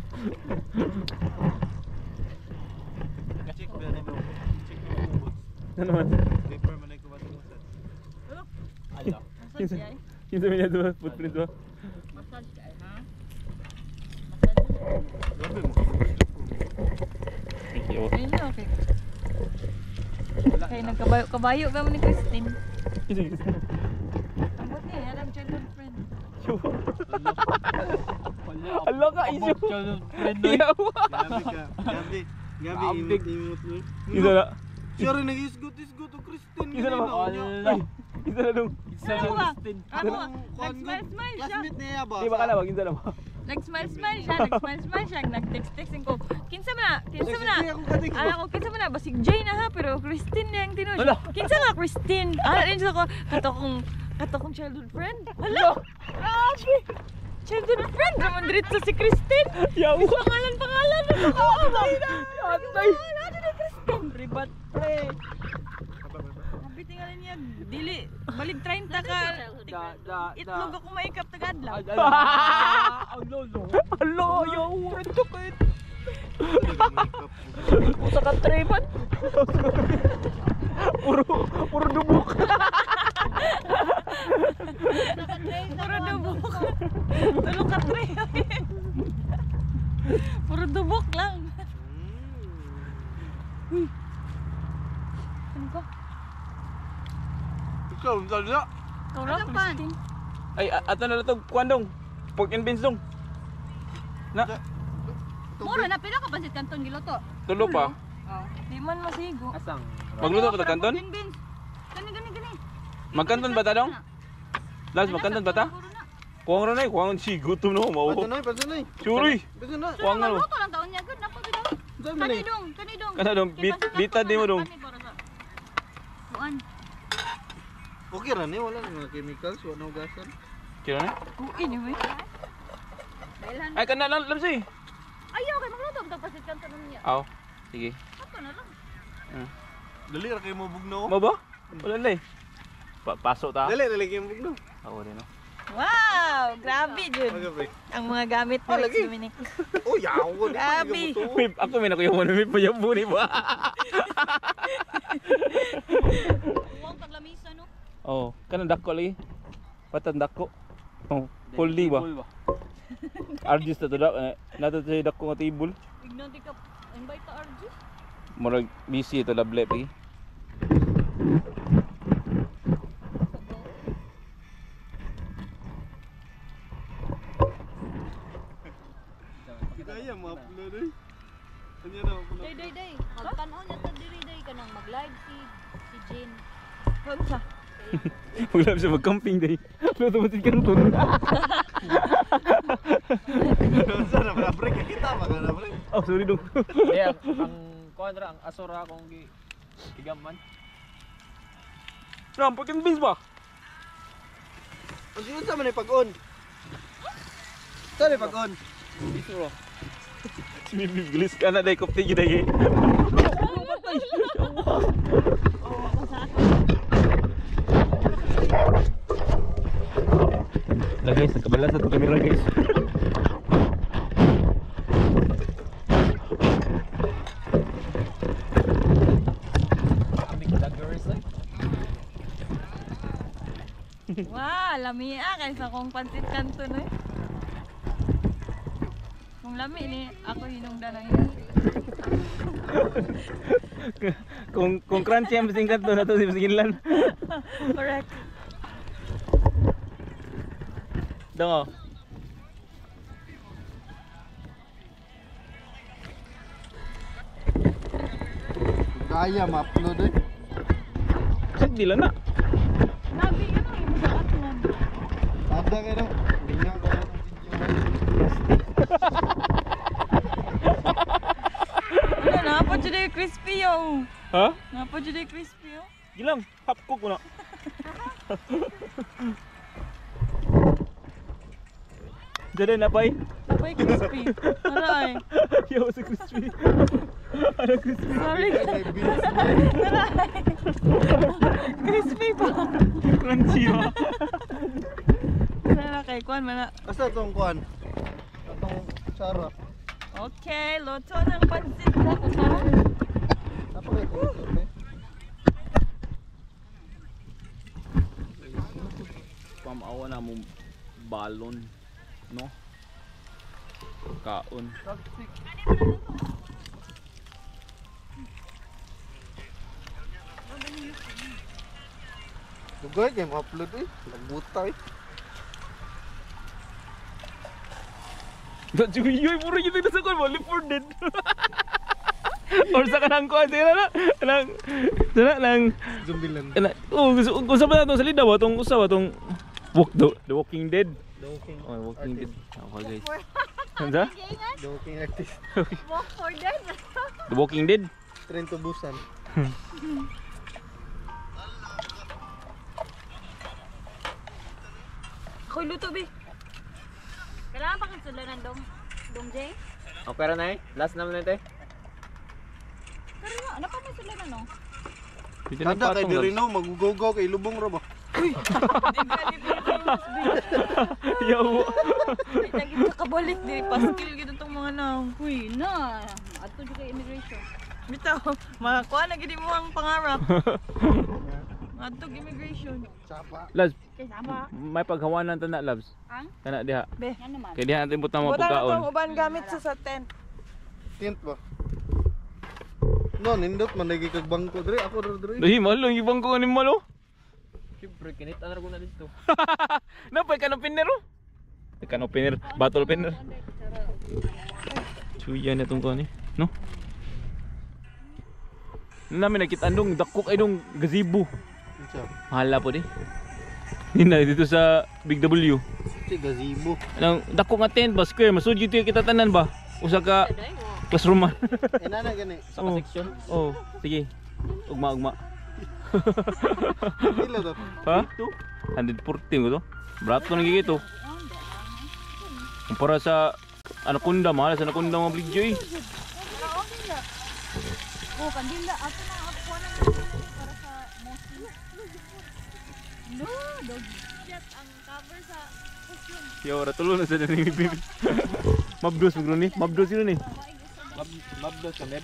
Check ba na mo? Check mo ang boots. Ano man? Paper man ay kumatin mo sa. Ala. Massage kay. Kinsa man yato footprints ba? Massage kay, ha? Grabe mo. Thank you. Ayun na, okay. Kaya nagkabayo ka mo ni Christine. Ambot niya, yan ang childhood friend. Ala ka isyo. Yawa. Grabe ka. Grabe. Grabe imot mo. Isa na. Siya rin nag-isgot-isgot o Christine. Isa na ba? Ay, isa na dong. Ano ba? Ano ba? Kuan Nag-smile-smile siya. Classmate niya ba? Di ba ka na ba? Isa na ba? Nag-smile-smile siya. Nag-text-texting ko. Kinsa mo na? Sige, ako kating ko. Ala ko, kinsa mo na? Basig Jay na ha, pero Christine na yung tinuod. Ala. Kinsa nga Christine? Ala, din ko, katokong childhood friend. Hala! Grabe! Childhood friend! Ramon diretso si Christine! Yawa. Pangalan! Ano ko? Atay. Ano ni Christine? Ribat pre! Sabi tingalan niya, dili, balik 30 ka. Itlog ako maikap tagadlaw. Ang lolo. Ala, yawa. Ito kayo. Usa ka trepan. Puro dubok. Puro dubok. Tulong ka tre. Puro dubok lang. Ano ka? Ikaw, ang salya. Ikaw lang, Christine. Ay, ato na lang ito. Kuandong. Pork and beans dong. Na, Mura na pila ka pansit Canton giluto. tulo pa. Di man masigo. Asang. Magluto pa ta kanton? Green beans. Gani. Magkanton ba ta dong? Last, magkanton ba ta? Kuwang ron ay, kuwang si gutom no. Mau. Pansanay. Suri. Basta na. Kuwang na. Luto lang taon niya gud na pagdaw. Saan mo na Kanidong. Kana dong, bita di mo dong. Kuan. Okay ra ni, wala mga chemicals, wala gasan. Kira na? Uin yun eh. Dailan. Ay, kana lang, lamsi. Ayaw kay magluto ang pansit Canton niya. Aw, sige. Ako na lang. Dali ra kay mo bugno. Mo ba? Wala na eh. Paso ta. Dali kay mo bugno. Ako rin no. Wow! Grabe, Jud. Magabi. Ang mga gamit ni Rex Dominic. Oh, yaw ko. Grabe. Ako may nakuyawan na may payabo ni ba? Uwang paglamisa no. Oh, kanang dako lagi. Patan dako. Oh, fully ba? Arjis na to da. Nato sa dako nga table. Ignan di ka invite ta RG. Murag busy ito lable pagi. Kaya ma-upload eh. Kanya na ako na. Day. Magtanaw niya ta diri day ka nang mag-live si Jane. Ano sa? Wala siya mag-camping day. Luto mo si kanton. Sana na break kita baka na break. Oh, sorry dong. Yeah, ang kuadra ang asura akong gigaman. Rampot yung bis ba? Ang sino sa man ay pag-on? Saan ay pag-on? Isuro. Bilis ka na day kopte gid day. Lah guys, kabala sa kamera guys. Aming daggers eh. Wow, lamia kaysa kong pansit kanton eh. Kung lami ni ako hinungdan na yun. Kung crunchy ang singkat to na to si Sinlan. Correct. Dong. Kaya ma-upload eh. Sige dila na. Nabi ano yung sa atman. Ada ka daw. Linga ko na Ano, napad dyan yung crispy yung. Ha? Napad dyan yung crispy yung. Gilang, half cook mo na. Jadi na pay. Napay crispy. Aray. Yo sa crispy. Ano crispy? Sorry. may beans. Aray. Crispy pa. Crunchy ba? Sana kay Kwan mana. Asa tong kuan? Atong Sara. Okay, loto ng pansit na ka. Apa kay ko? Pamawa na mo balon, no? Kaon. Dugay kay ma-upload eh. Nagbuta eh. Dati ko yoy puro gitu na sa kon mo for dead. Or sa kanang ko sila na nang Zombie land. oh gusto ba natong salida ba tong usa ba tong The Walking Dead. The Walking. Oh, Walking Dead. Okay guys. Ano? The Walking artist. Walk for that. The Walking Dead. Train to Busan. Ako'y luto bi. Kailangan pa kansula ng Dong Jay? Okay ra na eh. Last naman ito eh. Pero nga, ano pa may sila na no? Dito na Kada kay patong. diri no magugogaw kay lubong ra ba? Di ka ni Pilipinas bi. Yo. Di na gid ka kabalik diri paskil gid itong mga naw. Uy, na. Ato dyan kay immigration. Bitaw, makakuha na gid mo ang pangarap. Adtog immigration. Sapa. Labs, Kay sama. may paghawanan ta na Labs. Ang? Kana diha. Be. Yan naman. Kay diha natin butang mga Butan na pagkaon. tong uban gamit sa tent. Tint ba? No, nindot man lagi kag bangko diri ako diri. Dahi malo ibang ko ni malo. Siyempre, kinitan na ko na dito. Napay ka ng pinero. Ka ng pinner, battle pinner. Suya na tong ko ni, no? Namin nakita andong dakok ay dong gazebo. Unsa? Mahala po di. Nina dito sa Big W. Si gazebo. Anong dakok nga tent ba square masudyo tiyo kita tanan ba? Usa ka classroom. Inana gani. Sa section. Oh, sige. Ugma. Pila to? Ha? 114 ko to. Brato nang gigito. Kumpara sa Anaconda, mahal sa Anaconda mga video eh. Oh, kandila. Ato na. Ako na. Para sa Mosley. No, dog. Shit, ang cover sa costume. Yo, ratulo na sa dating baby. Mabdos mo ni. Mabdos yun ni. Mabdo sa med.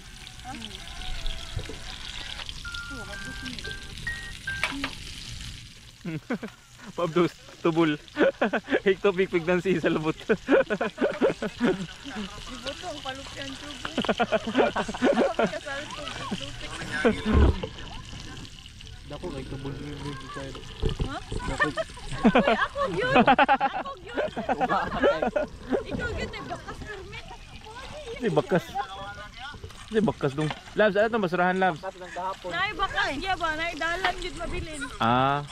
Pabdos, tubol. Hik to pigpig ng si sa lubot. Iboto ang palupyan tubo. Kasal to. Dako kay tubol ni side. Ha? Uy, ako yun. Ako yun. Ikaw gete bakas perme. Di bakas. Di bakas dong. Labs, ano to basurahan labs? Nay bakas ya ba? Nay dalan gid mabilin. Ah,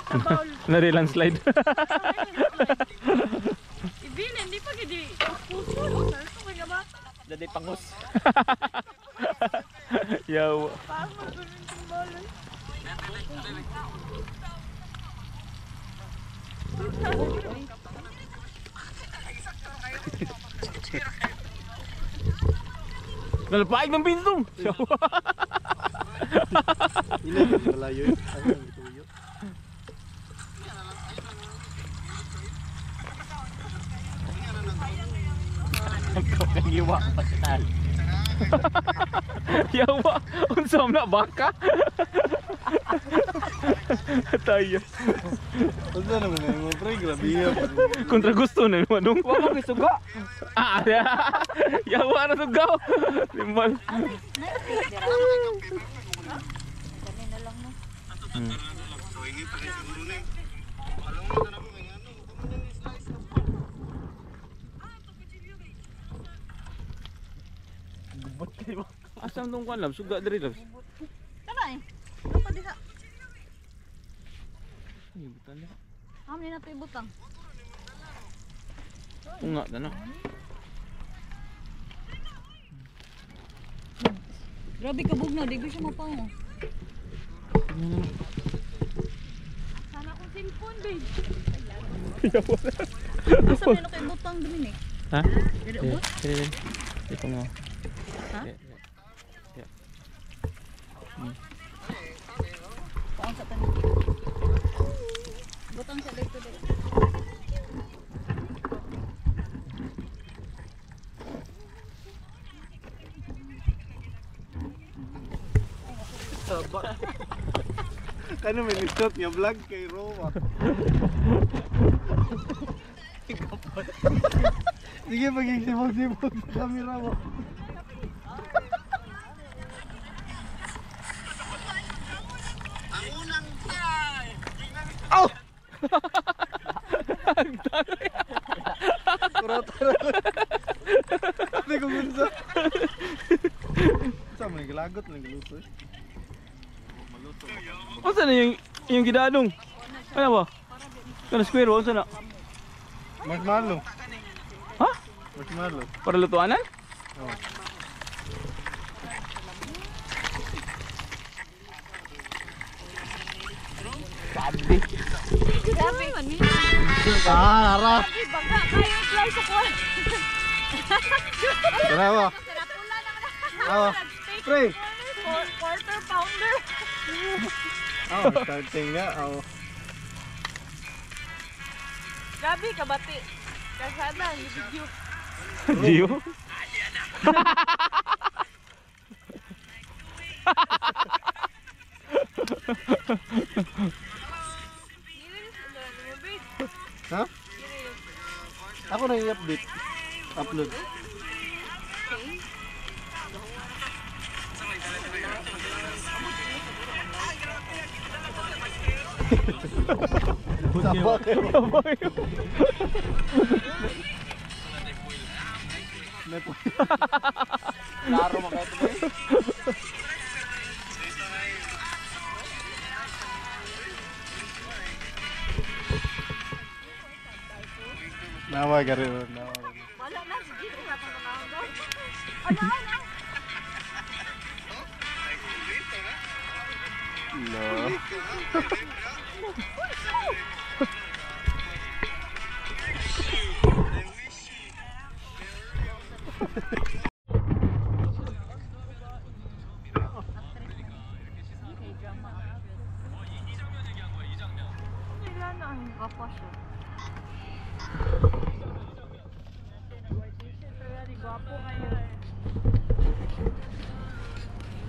Kabawl. nari landslide. Ibilin di pa gid puso. Saan ko kaya ba? Jadi pangus. Yaw. Paano magulong ng balon? Nalpaig ng pintong. Ina malayo. Ano ang tuyo? Kagiwa pa tal. Yawa, unsam na baka. Tayo. Unsa naman ay mo pre grabe ya. Kontra gusto na manong. Wa mo gisuga. Ah, yawa na sugaw. Limbal. Kanina lang no. Asam tong kan labs, suga diri labs. Kana eh. Ano pa diha? Ay, butan na. Hamli na to ibutang. Unga na. Grabe ka bugnaw, di ko siya mapango. Sana akong cellphone, babe. Asa may kay butang din eh. Ha? Dili ubot. Ito nga. Ha? Paon sa tanin. Butang sa dito dito. Kano may nisot nga vlog kay Roma. Sige maging sibog-sibog sa camera mo. Ang unang Kurot-kurot. Hindi ko gunsa. Saan mo naglagot lang luto eh. Unsa na yung gidadong? Ano ba? Kana square unsa na? Marshmallow. Ha? Marshmallow. Para lutuanan? Oh. Grabe man ni. Ah, harap. Baka kayo fly sa kuwan. Tarawa. Awa. Pre. Quarter pounder. Oh, starting nga. Oh. Grabe ka bati. Kasana, video. Gio? Ha? Ako na i-update. Upload. Klaro mo kayo to. Nawa ka rin. Nawa. Wala na sige sa panahon. Ano ano? No. Wala na. Gwapo siya. Gwapo kayo.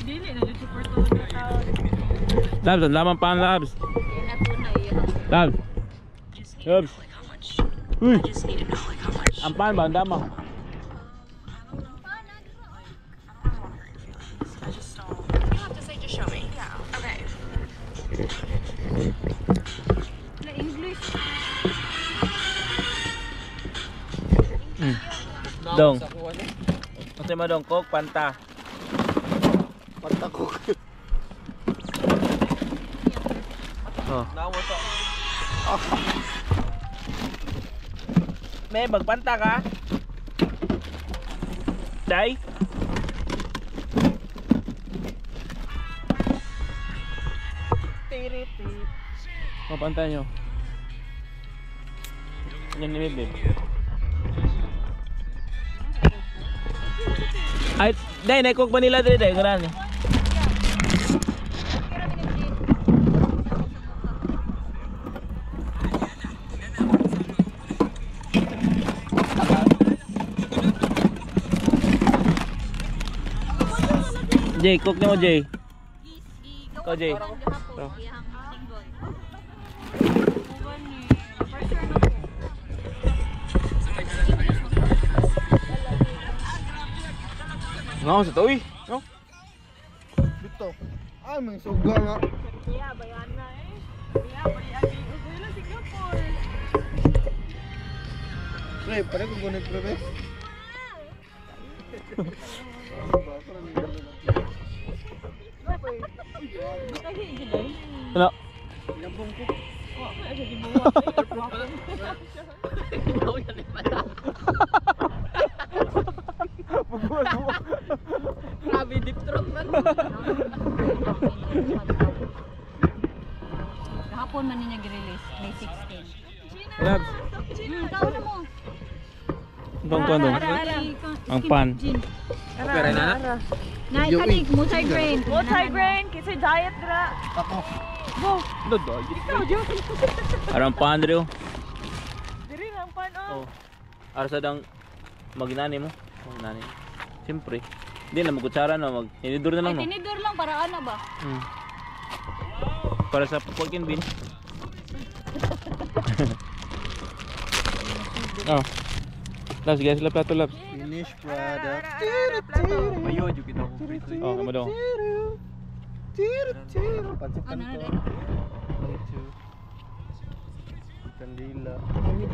Dili na dito for to na tao. Labs, laman pa ang labs. Yan na tunay. Labs. Labs. Uy. Ang pan ba? Ang dama. Na English. Dong. Kasi mo dong, Coke, Fanta. Patakok. Oh. May magpanta ka? Day? Mapanta nyo. Yan ni Bebe. Ay, Day, naikog ba nila dito? Day, ganun. Jay, cook ni mo Jay. Ikaw Jay. Ngaw sa to uy. No? Dito. Ay, may suga nga. Kaya bayan na eh. Kaya bayan na Singapore. Pre, pare kung gunit pre, be. Ano? Grabe deep throat man. Kahapon man niya gi-release, May 16. Labs. Tao na mo. Dong ko dong. Ang pan. Pero na na. Na kanig multi-grain. Multi-grain, kasi diet dra. Ako. Arang pan rin. Diri lang pan oh. Ara sa dang maginani mo. Maginani. Siyempre. Hindi na magkutsara na mag. Tinidor na lang no. Tinidor lang para ano ba? Para sa pork and beans. Oh. Labs guys, sila plato labs. Finish product. Mayo jud kita ko prito. Oh, kamo dong. Pansipan Ano ko. na Kandila.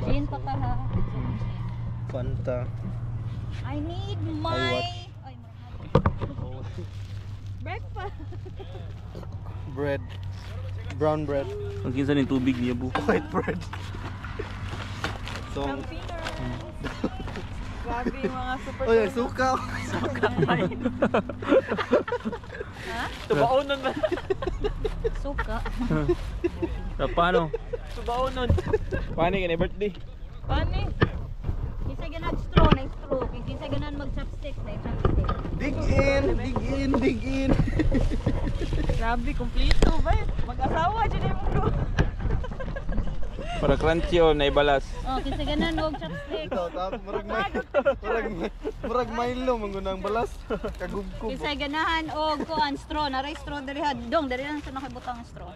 Gin pa ka ha. Fanta. I need my... Ay, Breakfast. Bread. Brown bread. Ang kinsa ning tubig niya bu. White bread. So, Campiner. Grabe yung mga super. oy, ang suka. Tubaonon ba? suka. Paano? Tubaonon. Paano kini birthday? Pani. Kinsa ganang straw na straw. Kinsa ganang mag-chopstick na chopstick. Dig in, dig in, dig in. Grabe, kompleto ba? Mag-asawa dyan yung mundo. Para crunchy o naibalas. Oh, kinsa ganang wag chopstick. Ito, tapos murag Milo mangunang balas. Kagubkob. Kinsa ganahan og kuan straw, na straw diri ha. Dong, diri lang sa nakibutang straw.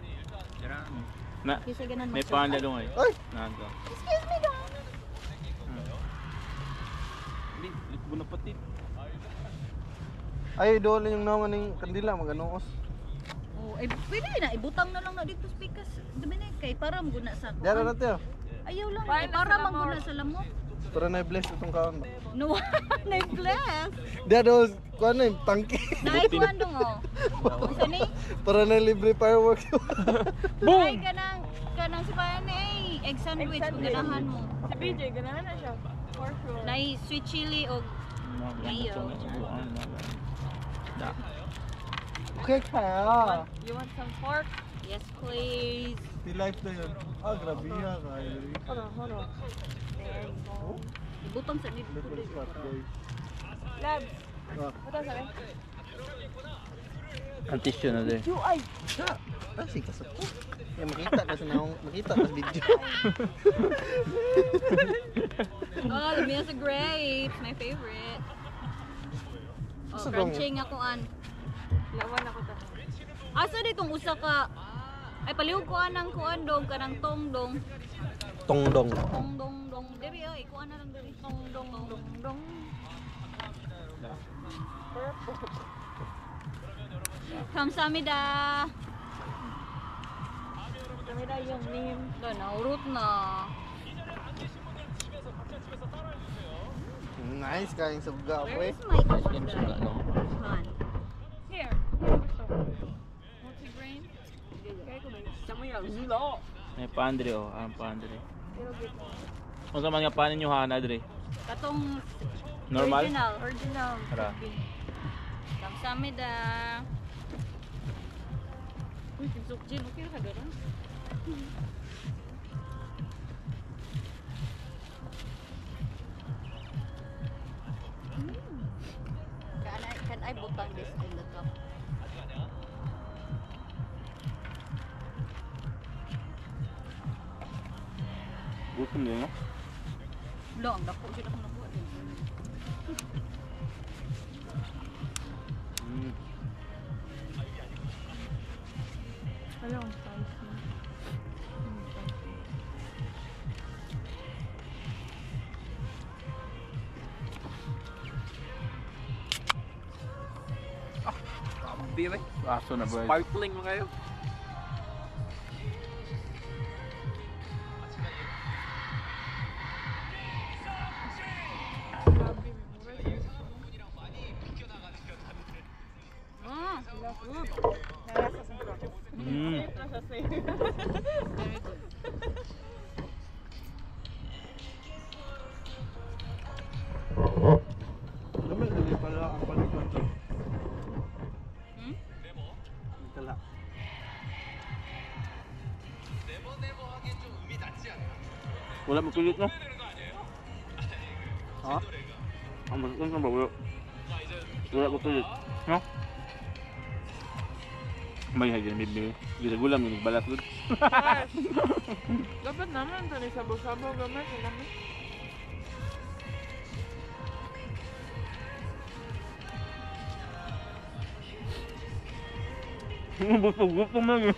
Na, Kinsa ganang may mag-straw. panda dong ay. Ay, Nanto. Excuse me dong. Di, likbo na pati. ay doon yung naman ng kandila maganuos. Oh, eh pwede na ibutang na lang na dito speakers. Dumi na kay para maguna sa Diyan kuan. na natin. Ayaw lang Para eh, na para sa lamok. maguna sa lamok. Para na-bless itong kaon ba? No, na-bless. Diyan doon, kuha na yung tangke. Naikuan dong oh. Unsa ni? Para na libre fireworks. Ay kanang si Payan eh, egg sandwich kung ganahan mo. Si BJ, ganahan na siya. For sure. Nay sweet chili o mayo. Okay ka. You want some pork? Yes, please. Di life na yun. Ah, grabe nga kayo. Hold on. There you go. Ibutang sa nito. Little spot guys. Labs. Ah, What else sabi? Ang tissue na din. You ay. kasi kasap ko. Ya makita kasi na makita sa video. Oh, the meals are grapes, my favorite. Oh, Asa bang- crunching ako an. Lawan ako ta. Asa ditong usa ka Ay palihog ko anang kuan dong kanang tongdong. Tongdong. Tongdong dong. Diri ay kuan na lang diri. Tongdong dong dong. Kamsahamnida. Kamera yung name. Naurot na. Nice kayong suga Where eh. is my Nice game suga, no? Han. Here. Multigrain. May pandre oh, ang pandre. Kung sa mga panin nyo ha, Dre? Katong Normal? Original. Tara. Kamsahamnida. Uy, sukjin okay ra gara. Can I butang this in the cup? Gutom din, no? Long, dako sila kung nakuha din. Ayun, spicy. Beer eh. Aso na ba? Sparkling mo kayo. Dami dali pala ang palikon to. Hmm? Tala. Wala mo pilit, no? Ha? Ang masakit na ba? Wala ko pilit. No? May hagyan, bibi. Bisa gulam yung balas good. Dapat naman ito ni sabaw-sabaw gamit. Naman. Gutom na yun.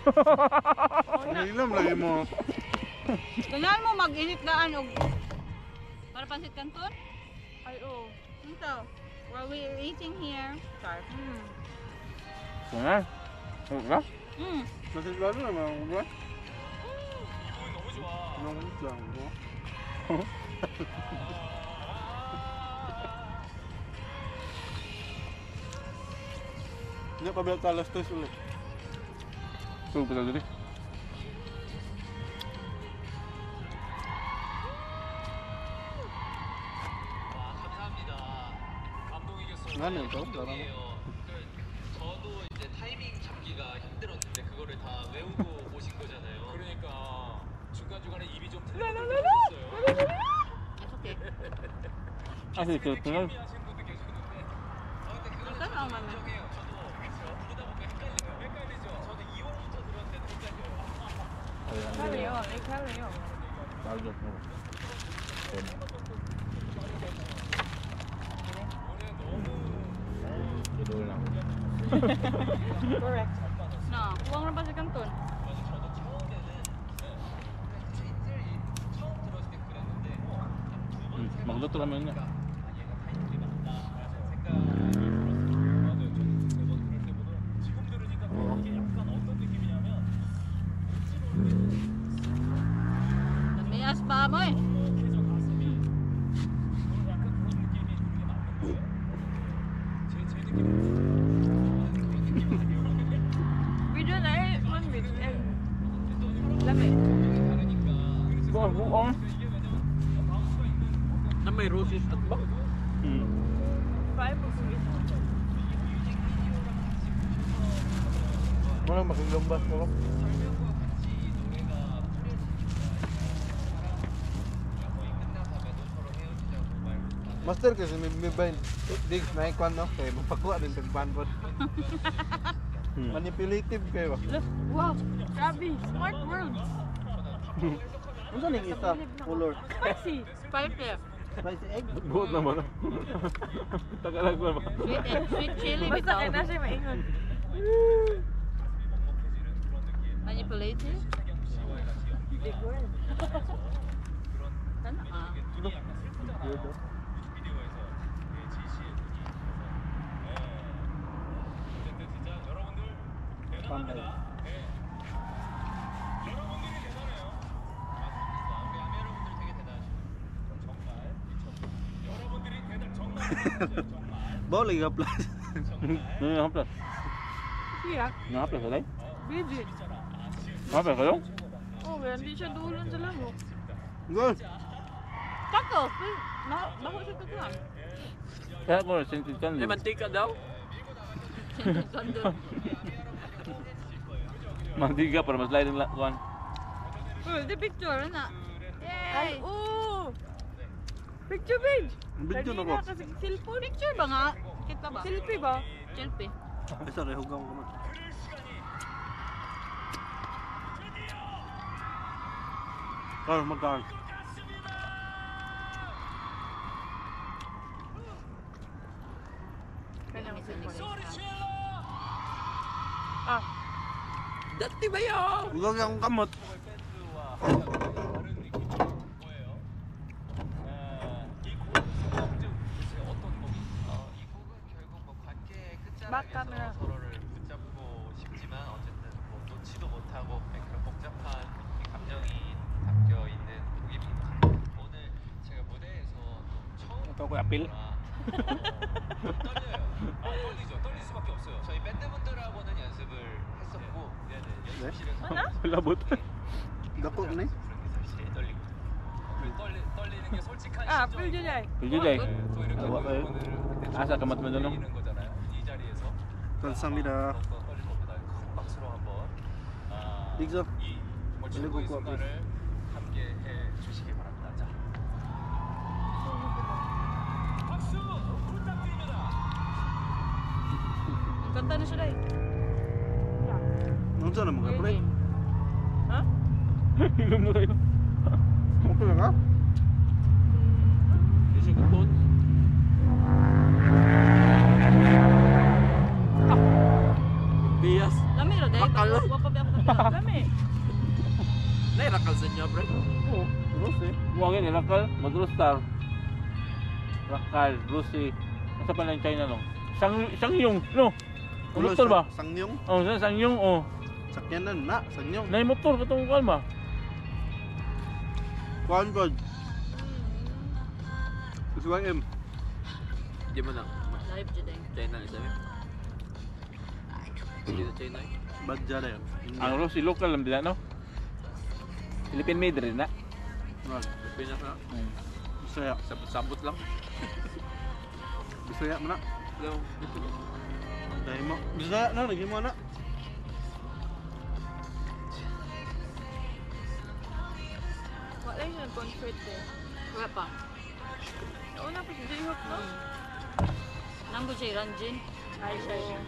Ilam lagi mo. Kailangan mo mag-init daan og para pansit kanton? Ay, oo. Ito. While we are eating here. Sorry. Sana? Ano? Masih baru lah mau buat. Nong lang mo. Ini pa bel talas tes ulit. Tuh, betul tadi. Ngano ito? Darang. 저도 이제 타이밍 잡기가 힘들었는데 그거를 다 외우고 오신 거잖아요. 그러니까 중간중간에 입이 좀 틀렸어요. It's okay. Así que tengo. 하시는 분들 계셨는데 근데 그거는 Ito na mama. 인정해요. 저도 그렇죠. 부르다 보면 헷갈리죠. 저도 2월부터 들었는데도 헷갈려요. Kalayo. Ay, kalayo. Bago mo. Ito lang. Correct. Na, kuwang na pansit kanton. 저도 처음에는 처음 들었을 때 그랬는데 Magluto naman niya. 얘가 타이밍이 맞다 생각이 들었어요. 맞아요. 저도 매번 그럴 때보다 지금 들으니까 이게 약간 어떤 느낌이냐면 Namias pa mo eh. 계속 가슴이 약간 그런 느낌이 드는 게 맞는 거예요? 제 느낌은 그런 느낌 아니에요? Video na eh. One bit. Lamig. Buong. Na may roses at ba? Five o sweet. Wala makilumbas ko. Master kasi may bain. Digs na ikwan no. Kaya mapakuha din tagpan po. Manipulative kayo. Wow. Grabe. Smart words. Ano sa ning isa? Color. Spicy. Spicy. Spicy egg. Buot naman. Tagalag ba? Sweet chili Basta bitaw. kaya na siya maingon. Ay, Manipulated? Big word. Ano ah? Boleh ka plus. Nga haplas. Siya, Nga haplas alay. busy. Haplas ka daw? Oh, kaya hindi siya dulon sa lamok. Gol. Kako, baho siya tukang. Kaya ko sensitive kan. May mantika daw. Mantiga para mas lain lang kuan. Oh, the picture, na. Yay! Oh! Picture page! Video na ko. Kasi cellphone. Picture ba nga? Kita ba? Selfie ba? Selfie. Ay, sorry, hugaw ko man. Kar, magkar. Kanyang cellphone. Ah, Dati ba yun? Hugaw niya akong kamot. back camera. 서로를 붙잡고 싶지만 어쨌든 뭐 놓지도 못하고 그런 복잡한 감정이 담겨 있는 곡입니다. 오늘 제가 무대에서 또 처음 Ito ko apil. 떨려요. 떨리죠. 떨릴 수밖에 없어요. 저희 밴드분들하고는 연습을 했었고, 네네 연습실에서 Labot. Dako ni. 부르는 게 사실 제일 떨리고. 떨리는 게 솔직한 Ah, 심정이고. Phil July. Piljo jay. 또 이렇게 아와, 오늘 그때 Asa kamat mo doon? 떨리는 거잖아요. 이 자리에서 감사합니다. 더욱더 떨릴 겁니다. 큰 박수로 한번 Digso. 이 정말 원래 최고의 그거 순간을 함께 해 주시기 바랍니다. 자, 박수 부탁드립니다. Ang kanta na siya dahil. Unsa na mga pre? Ha? Ilum na kayo. Okay lang ha? Kasi kupon. Bias. Lami ro dahil. Bakal. Wapa ba ang kanta? Lami. Nairakal sa inyo, bro. Oo, terus eh. Buwagin ni Rakal, Madrustar. Rakal, Rusi. Asa pa lang China no? Sangyong, no? Ang motor ba? Sangyong. Oh, Sangyong, oh. Sakyanan na, sangyong. Nay motor katong kuan ba? Kuan pod. SYM. Di mo na. Live dyan dahil. China isa mo. Hindi na China eh. Badja na yun. Ang Rusi local lang din no? Philippine made rin na. Pinas na. Bisaya. Sabot-sabot lang. Bisaya mo na. Yung Dahil mo. Bisaya na, lagi mo na. Wala yung nag-concert eh. Wala pa. Nauna pa si J-Hope, no? Nanggo siya Ranjin. Ay, siya yung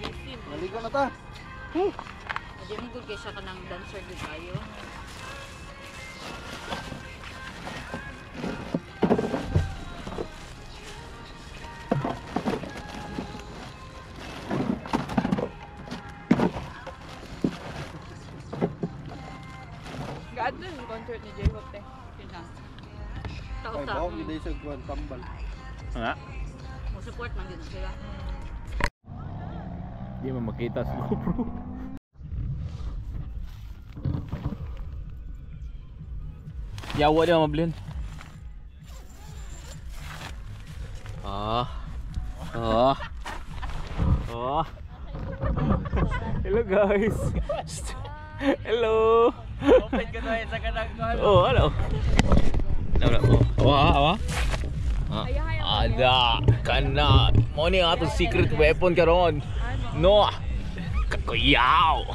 Lisim. Naligo na ta. Hindi mo good kay siya ka ng dancer din tayo. Gaan dun yung concert ni J-Hope eh. Yun lang. Ay, Tauta. bawang hindi sa kuan tambal. Nga. Mo support man din sila. Di mo makita sa GoPro. Yawa dia mablin. Ah. Ah. Oh. Hello guys. Hello. Open ka na sa kanang Oh, hello. Wala ko. Awa. Ada kana mo ni ato secret weapon karon. No. Kakuyaw.